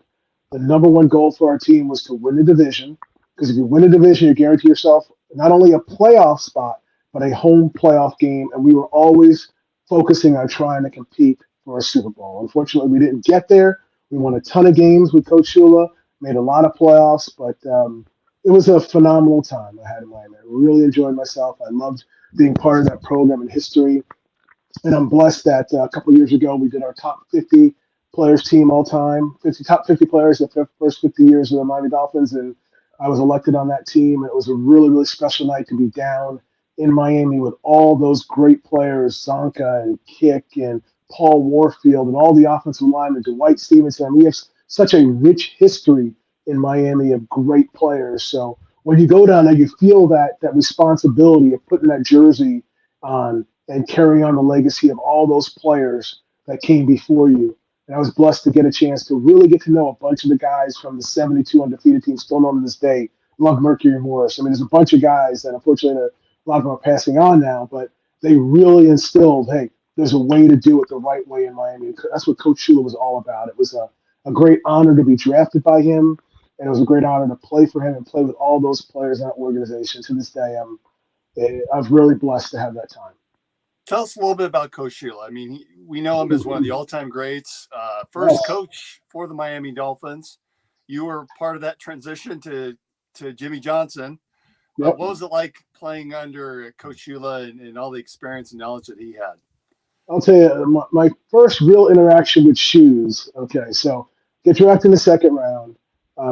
the number one goal for our team was to win the division. Because if you win a division, you guarantee yourself not only a playoff spot, but a home playoff game. And we were always focusing on trying to compete for a Super Bowl. Unfortunately, we didn't get there. We won a ton of games with Coach Shula, made a lot of playoffs, but it was a phenomenal time I had in Miami. I really enjoyed myself. I loved being part of that program and history. And I'm blessed that a couple of years ago we did our top 50 players team all time, top 50 players the first 50 years of the Miami Dolphins, and I was elected on that team. It was a really, really special night to be down in Miami with all those great players, Zonka and Kick and Paul Warfield and all the offensive linemen, Dwight Stevenson. We have such a rich history in Miami of great players. So when you go down there, you feel that responsibility of putting that jersey on and carrying on the legacy of all those players that came before you. And I was blessed to get a chance to really get to know a bunch of the guys from the 72 undefeated team, still known to this day. Love Mercury Morris. I mean, there's a bunch of guys that unfortunately a lot of them are passing on now, but they really instilled, hey, there's a way to do it the right way in Miami. That's what Coach Shula was all about. It was a great honor to be drafted by him, and it was a great honor to play for him and play with all those players in that organization. To this day, I was really blessed to have that time. Tell us a little bit about Coach Shula. I mean, we know him as one of the all-time greats, first coach for the Miami Dolphins. You were part of that transition to Jimmy Johnson. Yep. What was it like playing under Coach Shula and all the experience and knowledge that he had? I'll tell you, my first real interaction with shoes. Okay, so get drafted in the second round.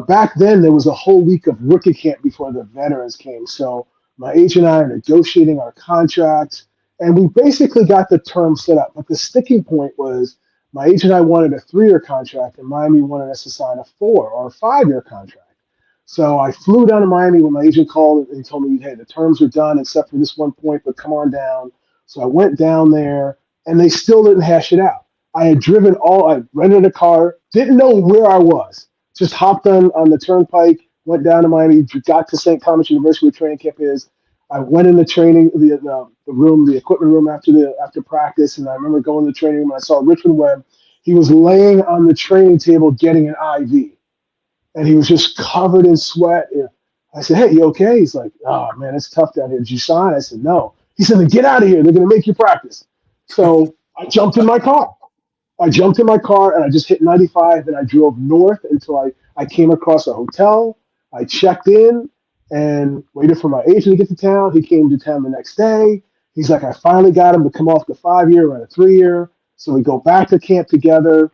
Back then, there was a whole week of rookie camp before the veterans came. So my agent and I are negotiating our contracts, and we basically got the term set up. But the sticking point was my agent and I wanted a 3-year contract, and Miami wanted us to sign a 4 or a 5-year contract. So I flew down to Miami when my agent called and told me, hey, the terms are done except for this one point, but come on down. So I went down there, and they still didn't hash it out. I had I rented a car, didn't know where I was, just hopped on the turnpike, went down to Miami, got to St. Thomas University where training camp is. I went in the training, the room, the equipment room after practice, and I remember going to the training room and I saw Richmond Webb. He was laying on the training table getting an IV. And he was just covered in sweat. I said, hey, you okay? He's like, oh, man, it's tough down here. Did you sign? I said, no. He said, then get out of here. They're going to make you practice. So I jumped in my car. And I just hit 95 and I drove north until I came across a hotel. I checked in and waited for my agent to get to town. He came to town the next day. He's like, I finally got him to come off the 5-year and a 3-year. So we go back to camp together.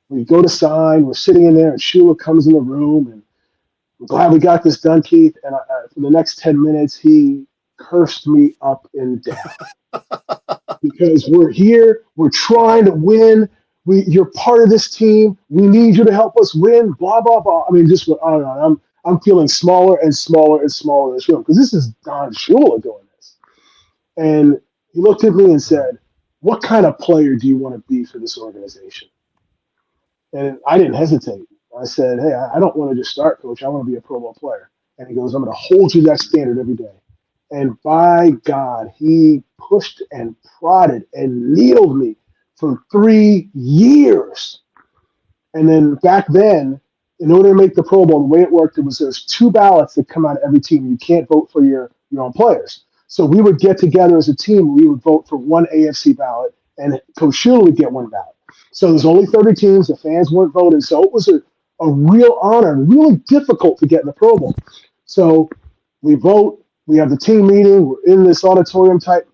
We go to sign. We're sitting in there, and Shula comes in the room, and I'm glad we got this done, Keith. And for the next 10 minutes, he cursed me up and down because we're here. We're trying to win. You're part of this team. We need you to help us win. Blah blah blah. I mean, just went on and on. I'm feeling smaller and smaller and smaller in this room because this is Don Shula doing this. And he looked at me and said, "What kind of player do you want to be for this organization?" And I didn't hesitate. I said, hey, I don't want to just start, coach. I want to be a Pro Bowl player. And he goes, I'm going to hold you to that standard every day. And by God, he pushed and prodded and needled me for 3 years. And then back then, in order to make the Pro Bowl, the way it worked, there's 2 ballots that come out of every team. You can't vote for your own players. So we would get together as a team. We would vote for one AFC ballot, and Coach Shula would get one ballot. So there's only 30 teams. The fans weren't voting. So it was a real honor and really difficult to get in the Pro Bowl. So we vote. We have the team meeting. We're in this auditorium type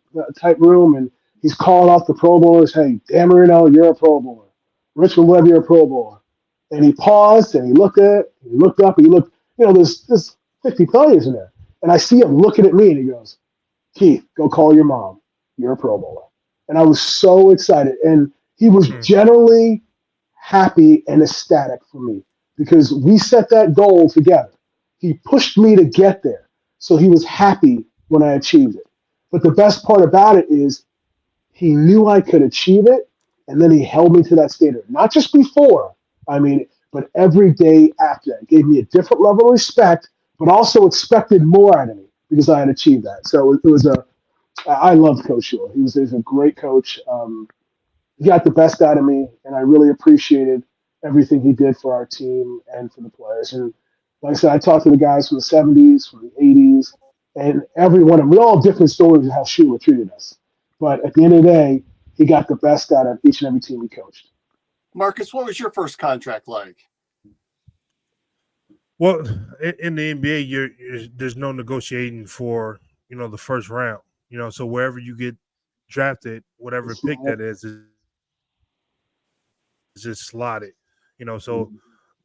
room, and he's calling off the Pro Bowlers. Hey, Dan Marino, you're a Pro Bowler. Richmond Webb, you're a Pro Bowler. And he paused, and he looked up, and he looked, there's 50 players in there. And I see him looking at me, and he goes, Keith, go call your mom. You're a Pro Bowler. And I was so excited. And he was generally happy and ecstatic for me because we set that goal together. He pushed me to get there. So he was happy when I achieved it. But the best part about it is he knew I could achieve it, and then he held me to that standard. Not just before, but every day after that. It gave me a different level of respect, but also expected more out of me because I had achieved that. So I loved Coach Shula. He was a great coach. He got the best out of me, and I really appreciated everything he did for our team and for the players. And like I said, I talked to the guys from the 70s, from the 80s, and every one of them. We all have different stories of how Shula treated us. But at the end of the day, he got the best out of each and every team he coached. Marcus, what was your first contract like? Well, in the NBA, there's no negotiating for the first round. So wherever you get drafted, whatever pick that is just slotted. So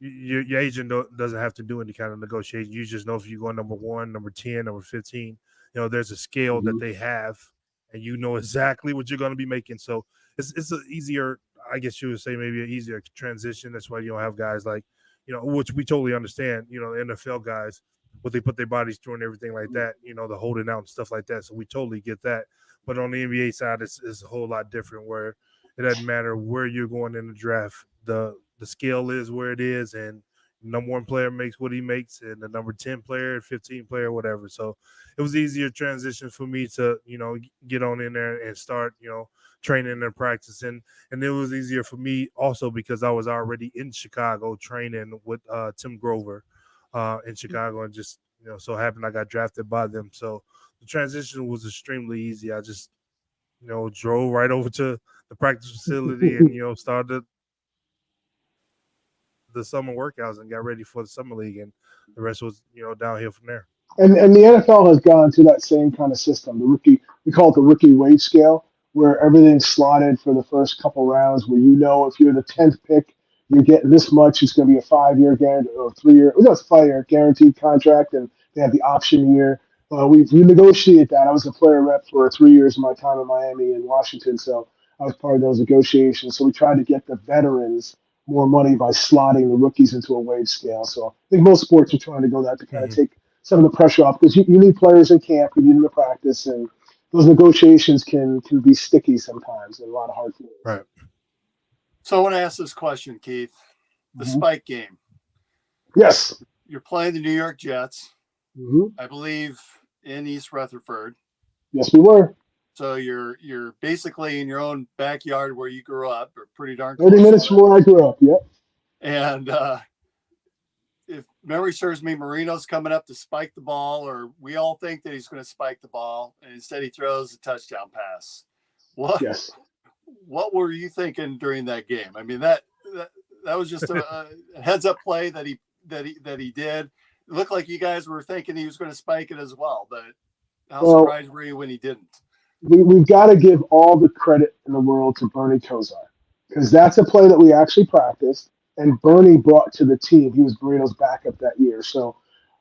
your agent doesn't have to do any kind of negotiation. You just know if you go number 1, number 10, number 15. There's a scale that they have, and you know exactly what you're going to be making. So it's an easier, I guess you would say, maybe an easier transition. That's why you don't have guys like, which we totally understand, the NFL guys, what they put their bodies through and everything like that, the holding out and stuff like that. So we totally get that. But on the NBA side, it's a whole lot different where it doesn't matter where you're going in the draft. The scale is where it is, and number 1 player makes what he makes, and the number 10 player, 15 player, whatever. So it was easier transition for me to, get on in there and start, training and practicing. And it was easier for me also because I was already in Chicago training with Tim Grover in Chicago, and just, so happened I got drafted by them. So the transition was extremely easy. I just, drove right over to the practice facility and, started the summer workouts and got ready for the summer league, and the rest was downhill from there. And the NFL has gone to that same kind of system. We call it the rookie wage scale, where everything's slotted for the first couple rounds, where if you're the 10th pick, you're getting this much. It's going to be a 5-year guarantee or 3-year. No, it's a 5-year guaranteed contract, and they have the option year. We negotiated that. I was a player rep for 3 years of my time in Miami and Washington, so I was part of those negotiations. So we tried to get the veterans more money by slotting the rookies into a wage scale. So I think most sports are trying to go that to kind of take some of the pressure off, because you need players in camp, you need them to practice, and those negotiations can be sticky sometimes and a lot of hard feelings. Right. So I want to ask this question, Keith. The Spike game. Yes. You're playing the New York Jets, I believe, in East Rutherford. Yes, we were. So you're basically in your own backyard where you grew up, or pretty darn 30 minutes from where I grew up, yep. And if memory serves me, Marino's coming up to spike the ball, or we all think that he's going to spike the ball, and instead he throws a touchdown pass. What were you thinking during that game? I mean, that was just a heads up play that he did. It looked like you guys were thinking he was going to spike it as well, but how surprised were you when he didn't? We've got to give all the credit in the world to Bernie Kosar, because that's a play that we actually practiced, and Bernie brought to the team. He was Marino's backup that year, so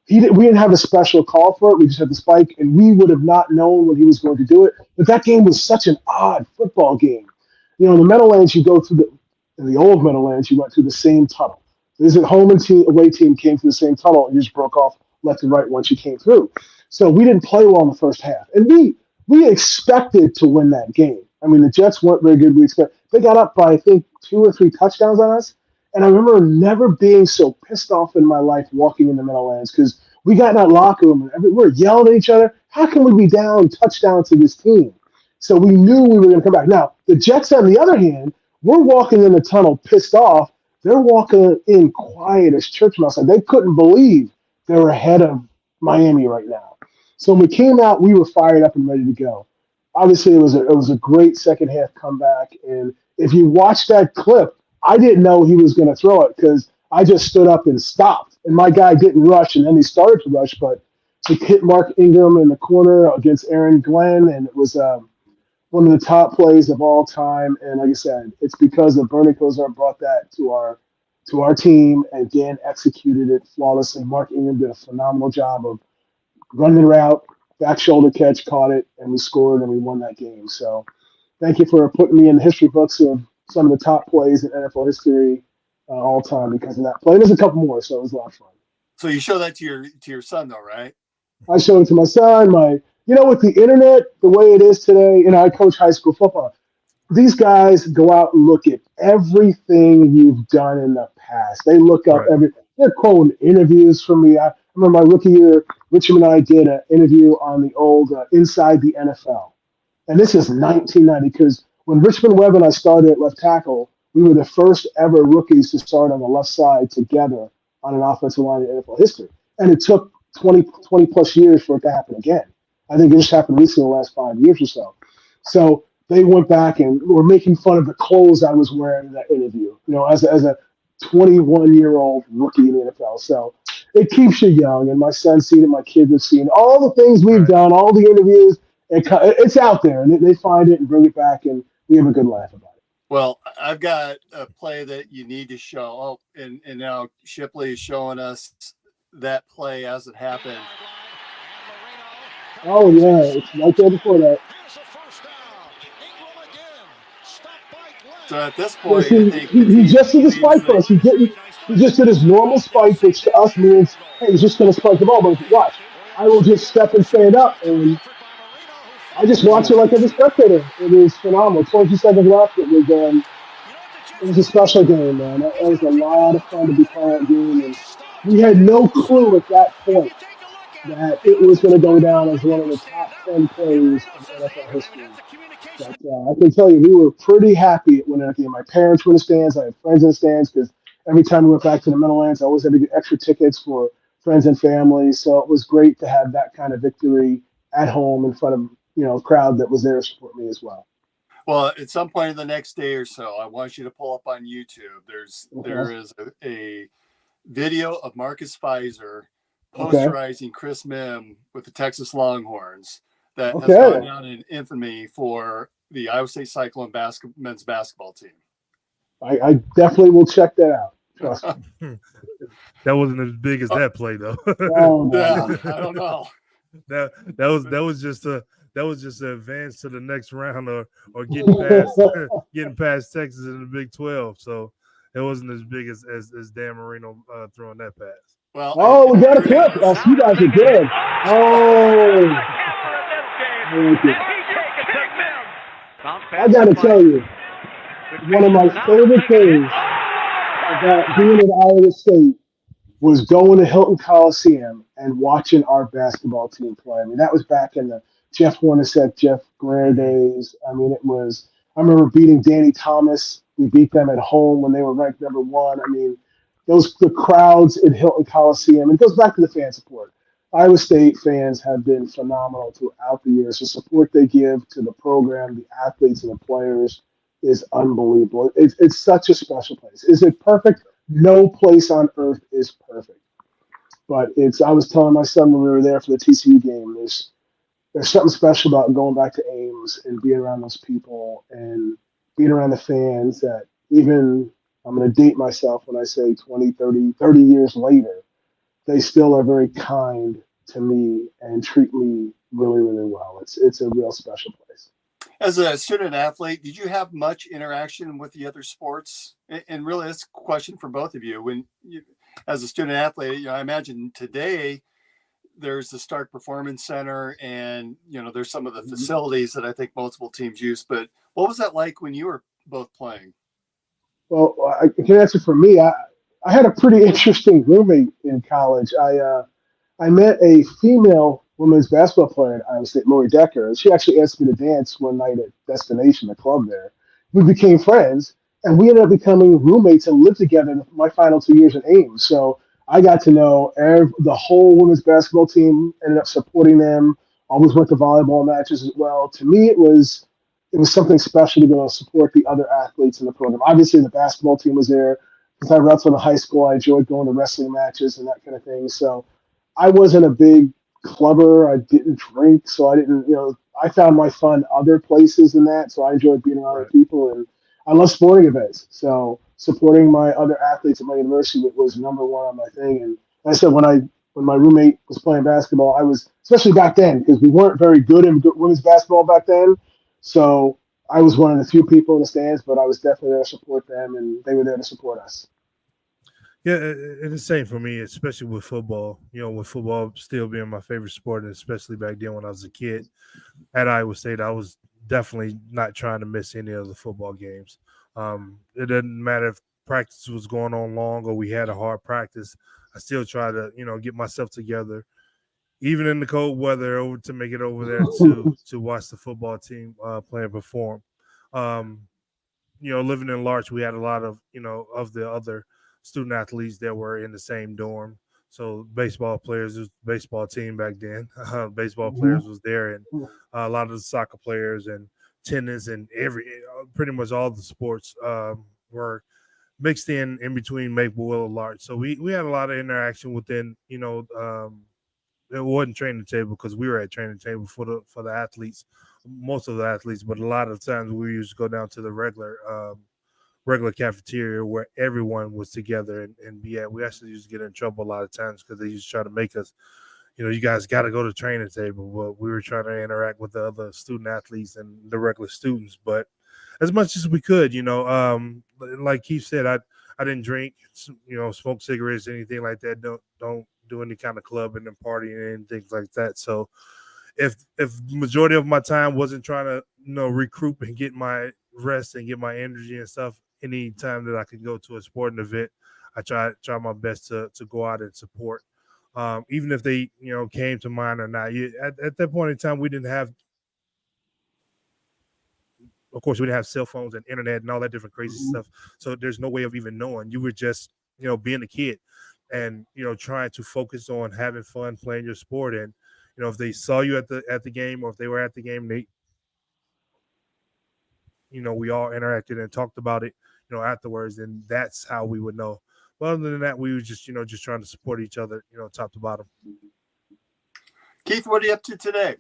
we didn't have a special call for it. We just had the spike, and we would have not known when he was going to do it. But that game was such an odd football game. In the Meadowlands, you go through in the old Meadowlands, you went through the same tunnel. There's a home and away team came through the same tunnel, and you just broke off left and right once you came through. So we didn't play well in the first half, and we expected to win that game. I mean, the Jets weren't very good. They got up by, I think, 2 or 3 touchdowns on us. And I remember never being so pissed off in my life walking in the Meadowlands, because we got in that locker room and we were yelling at each other. How can we be down touchdown to this team? So we knew we were going to come back. Now, the Jets, on the other hand, we're walking in the tunnel pissed off. They're walking in quiet as church mouse. They couldn't believe they were ahead of Miami right now. So when we came out, we were fired up and ready to go. Obviously, it was a great second half comeback. And if you watch that clip, I didn't know he was going to throw it because I just stood up and stopped. And my guy didn't rush, and then he started to rush, but he hit Mark Ingram in the corner against Aaron Glenn, and it was one of the top plays of all time. And like I said, it's because of Bernie Kosar brought that to our team, and Dan executed it flawlessly. Mark Ingram did a phenomenal job of running the route, back shoulder catch, caught it, and we scored and we won that game. So thank you for putting me in the history books of some of the top plays in NFL history all time because of that play. There's a couple more, so it was a lot of fun. So you show that to your son, though, right? I showed it to my son. With the internet, the way it is today, I coach high school football. These guys go out and look at everything you've done in the past. They look up they're quoting interviews from me. I remember my rookie year, Richard and I did an interview on the old Inside the NFL. And this is 1990 because when Richmond Webb and I started at left tackle, we were the first ever rookies to start on the left side together on an offensive line in NFL history. And it took 20 plus years for it to happen again. I think it just happened recently in the last 5 years or so. So they went back and were making fun of the clothes I was wearing in that interview, as a 21-year-old rookie in the NFL. So it keeps you young. And my son's seen it, my kids have seen it. All the things we've done, all the interviews, it's out there. And they find it and bring it back, and we have a good laugh about it. Well, I've got a play that you need to show. Oh, and now Shipley is showing us that play as it happened. Oh, yeah. It's right there before that. So at this point, he just did a spike for us. He just did his normal spike, which to us means, hey, he's just going to spike the ball. But watch, I will just step and stand up, and I just watch it like a spectator. It was phenomenal. 22 seconds left. It was a special game, man. That was a lot of fun to be playing that game, and we had no clue at that point that it was going to go down as one of the top 10 plays of NFL history. But I can tell you, we were pretty happy at winning that game. My parents were in the stands. I had friends in the stands because every time we went back to the Meadowlands, I always had to get extra tickets for friends and family. So it was great to have that kind of victory at home in front of a crowd that was there to support me as well. Well, at some point in the next day or so, I want you to pull up on YouTube. There is a video of Marcus Fizer posterizing Chris Mim with the Texas Longhorns that has gone down in infamy for the Iowa State Cyclone men's basketball team. I definitely will check that out. Trust me. That wasn't as big as that play, though. Yeah, I don't know. That was just an advance to the next round or getting past Texas in the Big 12. So it wasn't as big as Dan Marino throwing that pass. Well, we got a clip. You guys are good. I got to tell you, one of my favorite things about being at Iowa State was going to Hilton Coliseum and watching our basketball team play. I mean, that was back in the Jeff Hornacek, Jeff Greer days. I mean, I remember beating Danny Thomas. We beat them at home when they were ranked number 1. I mean, the crowds in Hilton Coliseum, it goes back to the fan support. Iowa State fans have been phenomenal throughout the years. The support they give to the program, the athletes, and the players is unbelievable. It's such a special place. Is it perfect? No place on earth is perfect. But I was telling my son when we were there for the TCU game, there's something special about going back to Ames and being around those people and being around the fans that even, I'm going to date myself when I say 20, 30 years later, they still are very kind to me and treat me really, really well. It's a real special place. As a student athlete, did you have much interaction with the other sports? And really, that's a question for both of you. As a student athlete, I imagine today there's the Stark Performance Center and, there's some of the facilities that I think multiple teams use. But what was that like when you were both playing? Well, I can answer for me. I had a pretty interesting roommate in college. I met a female women's basketball player at Iowa State, Lori Decker. She actually asked me to dance one night at Destination, the club there. We became friends, and we ended up becoming roommates and lived together my final 2 years at Ames. So I got to know the whole women's basketball team, ended up supporting them, always went to volleyball matches as well. To me, it was something special to go support the other athletes in the program. Obviously, the basketball team was there. Since I wrestled in high school, I enjoyed going to wrestling matches and that kind of thing. So I wasn't a big clubber. I didn't drink, so I didn't, I found my fun other places than that. So I enjoyed being around other people, and I love sporting events. So supporting my other athletes at my university was number one on my thing. And like I said, when I when my roommate was playing basketball, I was, especially back then, because we weren't very good in women's basketball back then. So I was one of the few people in the stands, but I was definitely there to support them, and they were there to support us. Yeah, it's the same for me, especially with football. With football still being my favorite sport, and especially back then when I was a kid at Iowa State, I was definitely not trying to miss any of the football games. It doesn't matter if practice was going on long or we had a hard practice. I still try to, get myself together, even in the cold weather, to make it over there to watch the football team play and perform. Living in Larch, we had a lot of, of the other student athletes that were in the same dorm. So baseball players, was baseball team back then. Baseball players was there, and a lot of the soccer players and tennis and pretty much all the sports were mixed in between Maple Willow Larch. So we had a lot of interaction within, it wasn't training table because we were at training table for the athletes, most of the athletes, but a lot of times we used to go down to the regular cafeteria where everyone was together and be at. We actually used to get in trouble a lot of times because they used to try to make us, you guys got to go to training table. But we were trying to interact with the other student athletes and the regular students, but as much as we could, like Keith said, I didn't drink, smoke cigarettes, anything like that. Don't do any kind of clubbing and partying and things like that. So if majority of my time wasn't trying to, recruit and get my rest and get my energy and stuff, any time that I could go to a sporting event, I try my best to go out and support. Even if they, came to mind or not. At that point in time, we didn't have, of course, we didn't have cell phones and internet and all that different crazy stuff. So there's no way of even knowing. You were just, being a kid and, trying to focus on having fun, playing your sport. And, if they saw you at the game, or if they were at the game, they, we all interacted and talked about it, afterwards, and that's how we would know. But other than that, we were just, just trying to support each other, top to bottom. Keith, what are you up to today?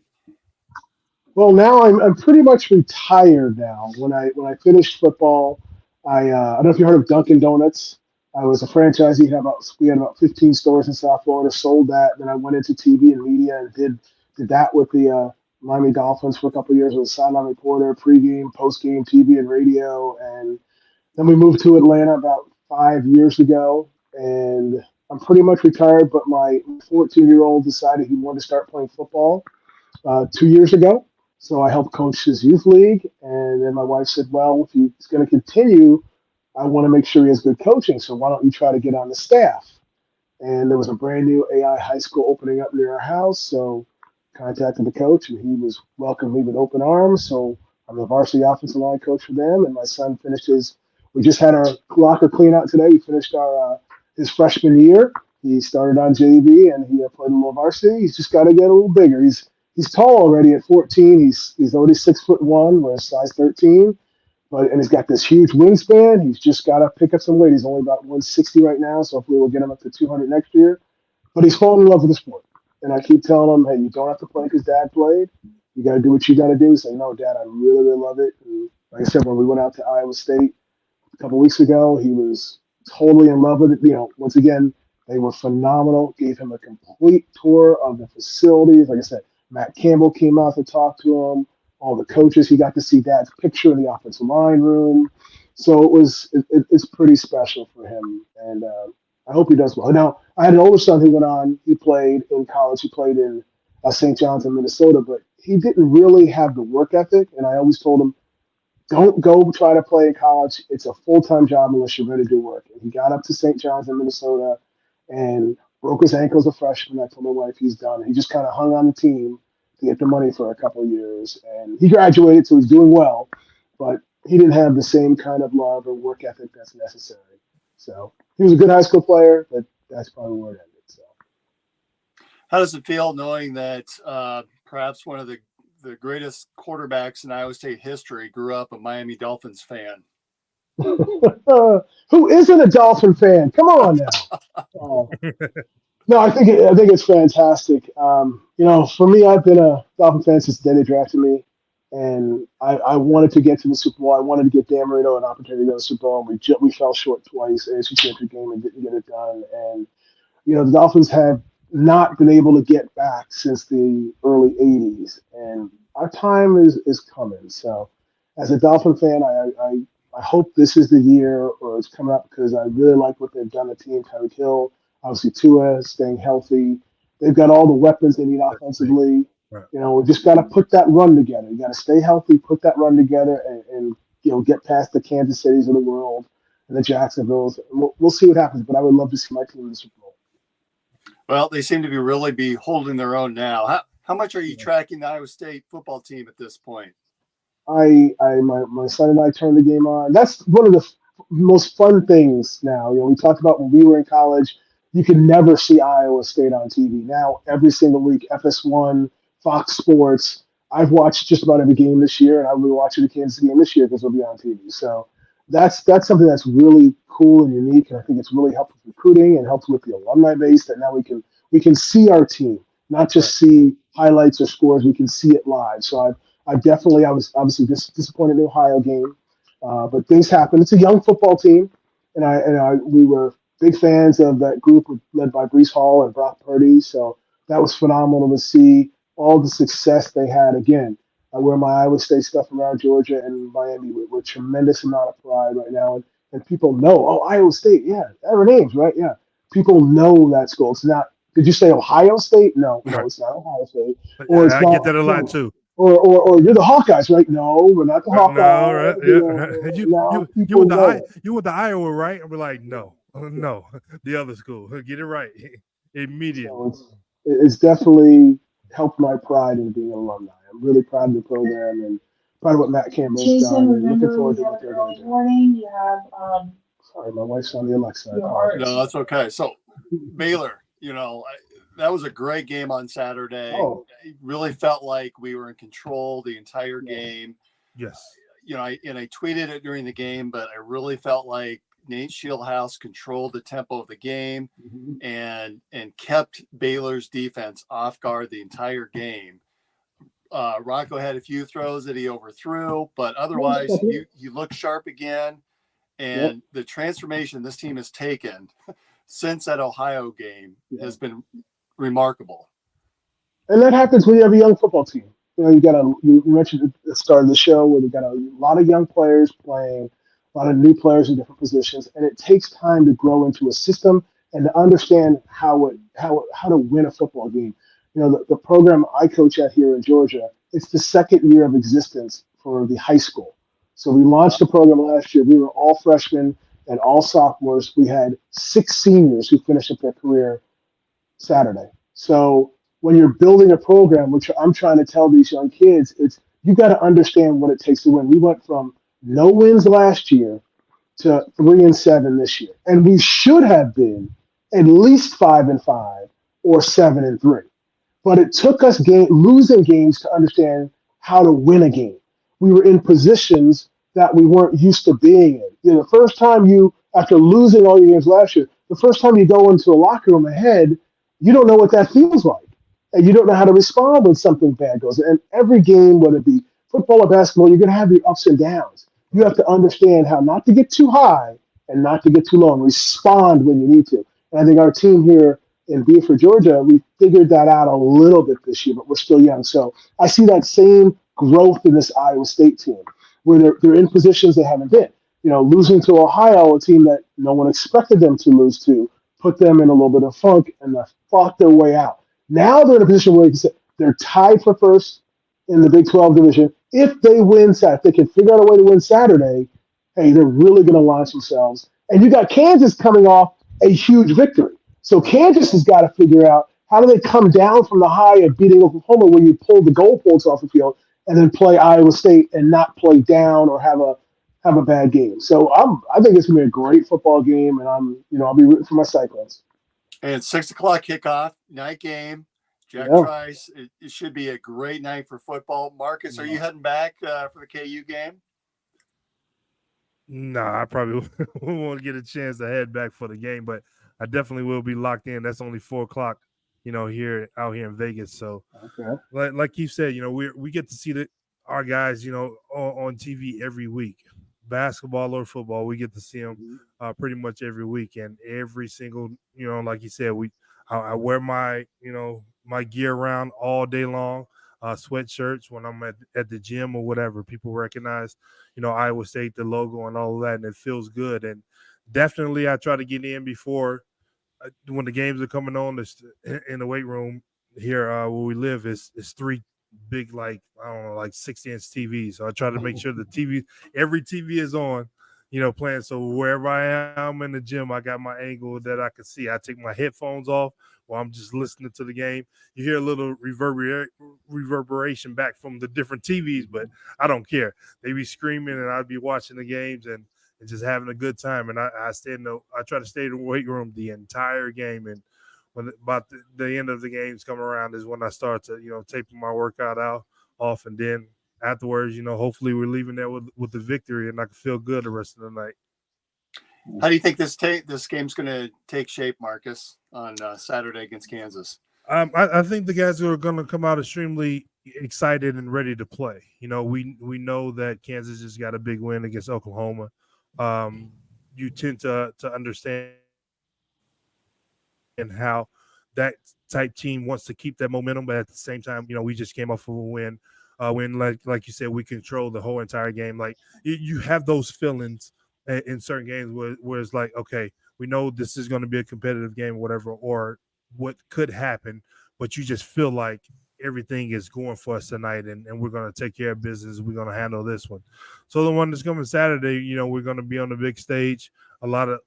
Well, now I'm pretty much retired now. When I finished football, I don't know if you heard of Dunkin' Donuts. I was a franchisee. We had about 15 stores in South Florida. Sold that. Then I went into TV and media and did that with the Miami Dolphins for a couple of years. I was a sideline reporter, pregame, postgame, TV and radio, and then we moved to Atlanta about 5 years ago, and I'm pretty much retired. But my 14-year-old decided he wanted to start playing football 2 years ago. So I helped coach his youth league, and then my wife said, well, if he's going to continue, I want to make sure he has good coaching, so why don't you try to get on the staff? And there was a brand new AI high school opening up near our house, so contacted the coach, and he was welcomed me with open arms. So I'm the varsity offensive line coach for them, and my son finished we just had our locker clean out today. We finished his freshman year. He started on JV, and he played a little varsity. He's just got to get a little bigger. He's tall already at 14. He's already 6'1", we're size 13, and he's got this huge wingspan. He's just got to pick up some weight. He's only about 160 right now, so hopefully we'll get him up to 200 next year. But he's fallen in love with the sport, and I keep telling him, hey, you don't have to play because Dad played. You got to do what you got to do. He's like, no, Dad, I really, really love it. And like I said, when we went out to Iowa State a couple of weeks ago, he was totally in love with it. Once again, they were phenomenal. Gave him a complete tour of the facilities. Like I said, Matt Campbell came out to talk to him. All the coaches, he got to see Dad's picture in the offensive line room. So it's pretty special for him, and I hope he does well. Now, I had an older son who went on. He played in college. He played in St. John's in Minnesota, but he didn't really have the work ethic. And I always told him, don't go try to play in college. It's a full-time job unless you're ready to do work. And he got up to St. John's in Minnesota and broke his ankle as a freshman. I told my wife he's done. He just kind of hung on the team to get the money for a couple of years. And he graduated, so he's doing well. But he didn't have the same kind of love or work ethic that's necessary. So he was a good high school player, but that's probably where it ended. So, how does it feel knowing that perhaps one of the greatest quarterbacks in Iowa State history grew up a Miami Dolphins fan? Who isn't a Dolphin fan? Come on now. No, I think it's fantastic. For me, I've been a Dolphin fan since the day they drafted me, and I wanted to get to the Super Bowl. I wanted to get Dan Marino an opportunity to go to the Super Bowl, and we fell short twice, AFC Championship game, and didn't get it done. And the Dolphins have not been able to get back since the early 80s. And our time is coming. So as a Dolphin fan, I hope this is the year or it's coming up because I really like what they've done to team. Tyreek Hill, obviously Tua staying healthy. They've got all the weapons they need offensively. Right. We just got to put that run together. You got to stay healthy, put that run together, and get past the Kansas Cities of the world and the Jacksonvilles. We'll see what happens, but I would love to see my team in the Super Bowl. Well, they seem to be holding their own now. How much are you tracking the Iowa State football team at this point? My son and I turned the game on. That's one of the most fun things now. We talked about when we were in college, you could never see Iowa State on TV. Now, every single week, FS1, Fox Sports. I've watched just about every game this year, and I'll be watching the Kansas game this year because it'll be on TV. So that's something that's really cool and unique, and I think it's really helped with recruiting and helped with the alumni base that now we can see our team, not just see highlights or scores. We can see it live. So I was obviously disappointed in the Ohio game, but things happen. It's a young football team, and we were big fans of that group led by Breece Hall and Brock Purdy. So that was phenomenal to see all the success they had. Again, I wear my Iowa State stuff around Georgia and Miami with tremendous amount of pride right now, and people know, oh, Iowa State, yeah, our names, right? Yeah, people know that school. It's not. Did you say Ohio State? No, it's not Ohio State. Or it's I not, get that a lot too. Or you're the Hawkeyes, right? No, we're not the Hawkeyes. No, right? Yeah. You went to Iowa, right? And we're like, no, the other school. Get it right immediately. So it's definitely helped my pride in being an alumni. I'm really proud of the program and proud of what Matt Campbell's done. And looking forward to what they're going to do. Morning, you have Sorry, my wife's on the Alexa. No, that's okay. So Baylor, that was a great game on Saturday. Oh. It really felt like we were in control the entire game. Yes. I tweeted it during the game, but I really felt like Nate Shieldhouse controlled the tempo of the game and kept Baylor's defense off guard the entire game. Rocco had a few throws that he overthrew, but otherwise you look sharp again. And the transformation this team has taken since that Ohio game has been remarkable. And that happens when you have a young football team. You mentioned at the start of the show where we've got a lot of young players playing, a lot of new players in different positions, and it takes time to grow into a system and to understand how to win a football game. The program I coach at here in Georgia, it's the second year of existence for the high school. So we launched the program last year. We were all freshmen and all sophomores. We had 6 seniors who finished up their career Saturday. So when you're building a program, which I'm trying to tell these young kids, it's you got to understand what it takes to win. We went from no wins last year to 3-7 this year, and we should have been at least 5-5 or 7-3. But it took us losing games to understand how to win a game. We were in positions that we weren't used to being in. The first time after losing all your games last year, the first time you go into a locker room ahead, you don't know what that feels like. And you don't know how to respond when something bad goes. And every game, whether it be football or basketball, you're going to have your ups and downs. You have to understand how not to get too high and not to get too low and respond when you need to. And I think our team here in Beaufort, Georgia, we figured that out a little bit this year, but we're still young. So I see that same growth in this Iowa State team where they're in positions they haven't been. Losing to Ohio, a team that no one expected them to lose to, put them in a little bit of funk and they fought their way out. Now they're in a position where they're tied for first in the Big 12 division. If they win Saturday, if they can figure out a way to win Saturday, hey, they're really going to launch themselves. And you got Kansas coming off a huge victory. So Kansas has got to figure out how do they come down from the high of beating Oklahoma where you pull the goalposts off the field and then play Iowa State and not play down or have a bad game. So I think it's going to be a great football game, and I'll be rooting for my Cyclones. And 6:00 kickoff, night game. Jack Trice. It should be a great night for football. Marcus, are you heading back for the KU game? No, I probably won't get a chance to head back for the game, but I definitely will be locked in. That's only 4:00, out here in Vegas. So, like you said, we get to see our guys, on TV every week. Basketball or football, we get to see them pretty much every week, and every single, like you said, I wear my my gear around all day long, sweatshirts when I'm at the gym or whatever. People recognize Iowa State, the logo, and all of that, and it feels good. And definitely, I try to get in before when the games are coming on. In the weight room here where we live is 3 big, like, I don't know, like 60-inch TVs. So I try to make sure every TV is on, playing. So wherever I am in the gym, I got my angle that I can see. I take my headphones off while I'm just listening to the game. You hear a little reverberation back from the different TVs, but I don't care. They be screaming and I'd be watching the games and just having a good time. And I try to stay in the weight room the entire game. And when about the end of the games come around is when I start to, taping my workout off. And then afterwards, hopefully we're leaving there with the victory and I can feel good the rest of the night. How do you think this game's going to take shape, Marcus, on Saturday against Kansas? I think the guys are going to come out extremely excited and ready to play. We know that Kansas just got a big win against Oklahoma. You tend to understand and how that type team wants to keep that momentum, but at the same time, we just came off of a win. When like you said, we control the whole entire game. Like you have those feelings in certain games where it's like, okay, we know this is going to be a competitive game, whatever, or what could happen, but you just feel like everything is going for us tonight and we're going to take care of business. We're going to handle this one. So the one that's coming Saturday, we're going to be on the big stage. A lot of,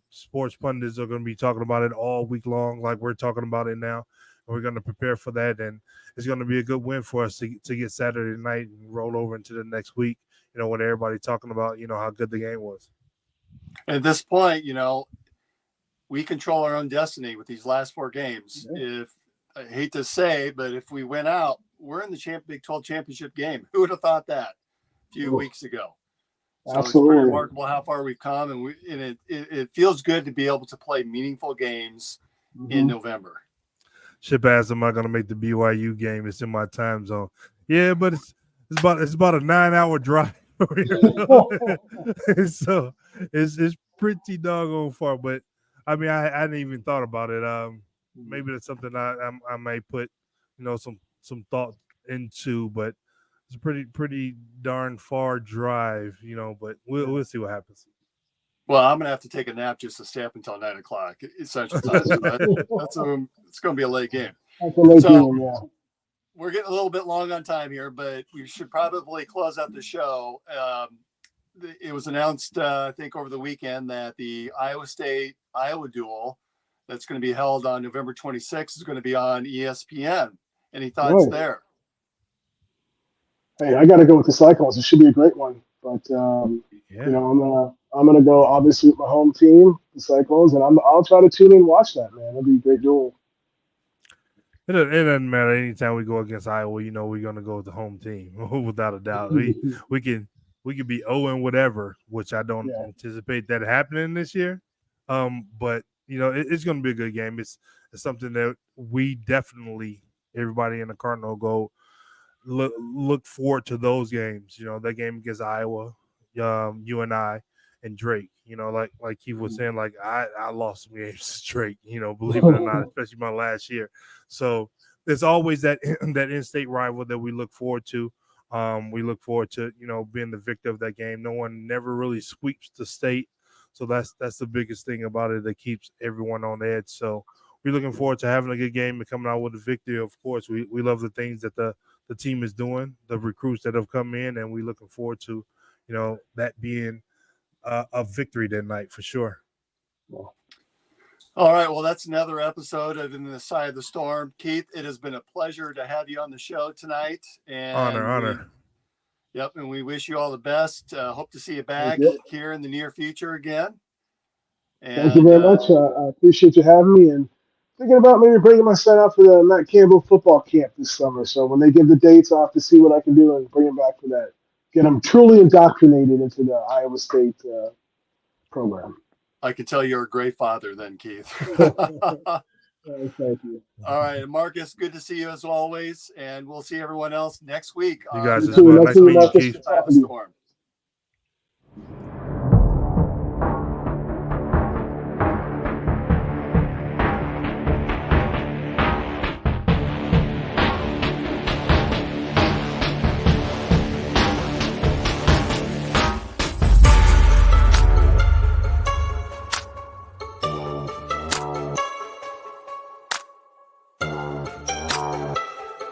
sports pundits are going to be talking about it all week long, like we're talking about it now. And we're going to prepare for that. And it's going to be a good win for us to get Saturday night and roll over into the next week, when everybody's talking about, how good the game was. At this point, we control our own destiny with these last 4 games. Yeah. I hate to say, but if we win out, we're in the Big 12 championship game. Who would have thought that a few weeks ago? So Absolutely. It's pretty remarkable how far we've come, and it feels good to be able to play meaningful games in November. Chip asked, "Am I going to make the BYU game? It's in my time zone." Yeah, but it's about a 9-hour drive. So it's pretty doggone far. But I mean, I hadn't even thought about it. Maybe that's something I may put, some thought into. But it's a pretty darn far drive, But we'll see what happens. Well, I'm gonna have to take a nap just to stay up until 9 o'clock Central Time. So it's gonna be a late game. That's a late game, yeah. We're getting a little bit long on time here, but we should probably close out the show. It was announced, I think, over the weekend that the Iowa State-Iowa duel that's going to be held on November 26th is going to be on ESPN. Any thoughts there? Hey, I got to go with the Cyclones. It should be a great one. But, I'm gonna go, obviously, with my home team, the Cyclones, and I'll try to tune in and watch that, man. It'll be a great duel. It doesn't matter. Anytime we go against Iowa, we're going to go with the home team, without a doubt. We can be 0 and whatever, which I don't anticipate that happening this year. But it's going to be a good game. It's something that we definitely, everybody in the Cardinal, go look forward to those games. That game against Iowa, you and I and Drake. Like he was saying, like I lost some games to Drake. Believe it or not, especially my last year. So there's always that in-state rival that we look forward to. We look forward to being the victor of that game. No one never really sweeps the state, so that's the biggest thing about it that keeps everyone on edge. So we're looking forward to having a good game and coming out with a victory. Of course, we love the things that the team is doing, the recruits that have come in, and we're looking forward to that being a victory that night for sure. All right. Well, that's another episode of In the Side of the Storm. Keith, it has been a pleasure to have you on the show tonight. And honor. Yep. And we wish you all the best. Hope to see you back here in the near future again. And, thank you very much. I appreciate you having me, and thinking about maybe bringing my son out for the Matt Campbell football camp this summer. So when they give the dates, I'll have to see what I can do and bring him back for that. Get him truly indoctrinated into the Iowa State program. I can tell you're a great father then, Keith. Thank you. All right. Marcus, good to see you as always. And we'll see everyone else next week. You guys as well. Nice meeting you, Keith. Storm.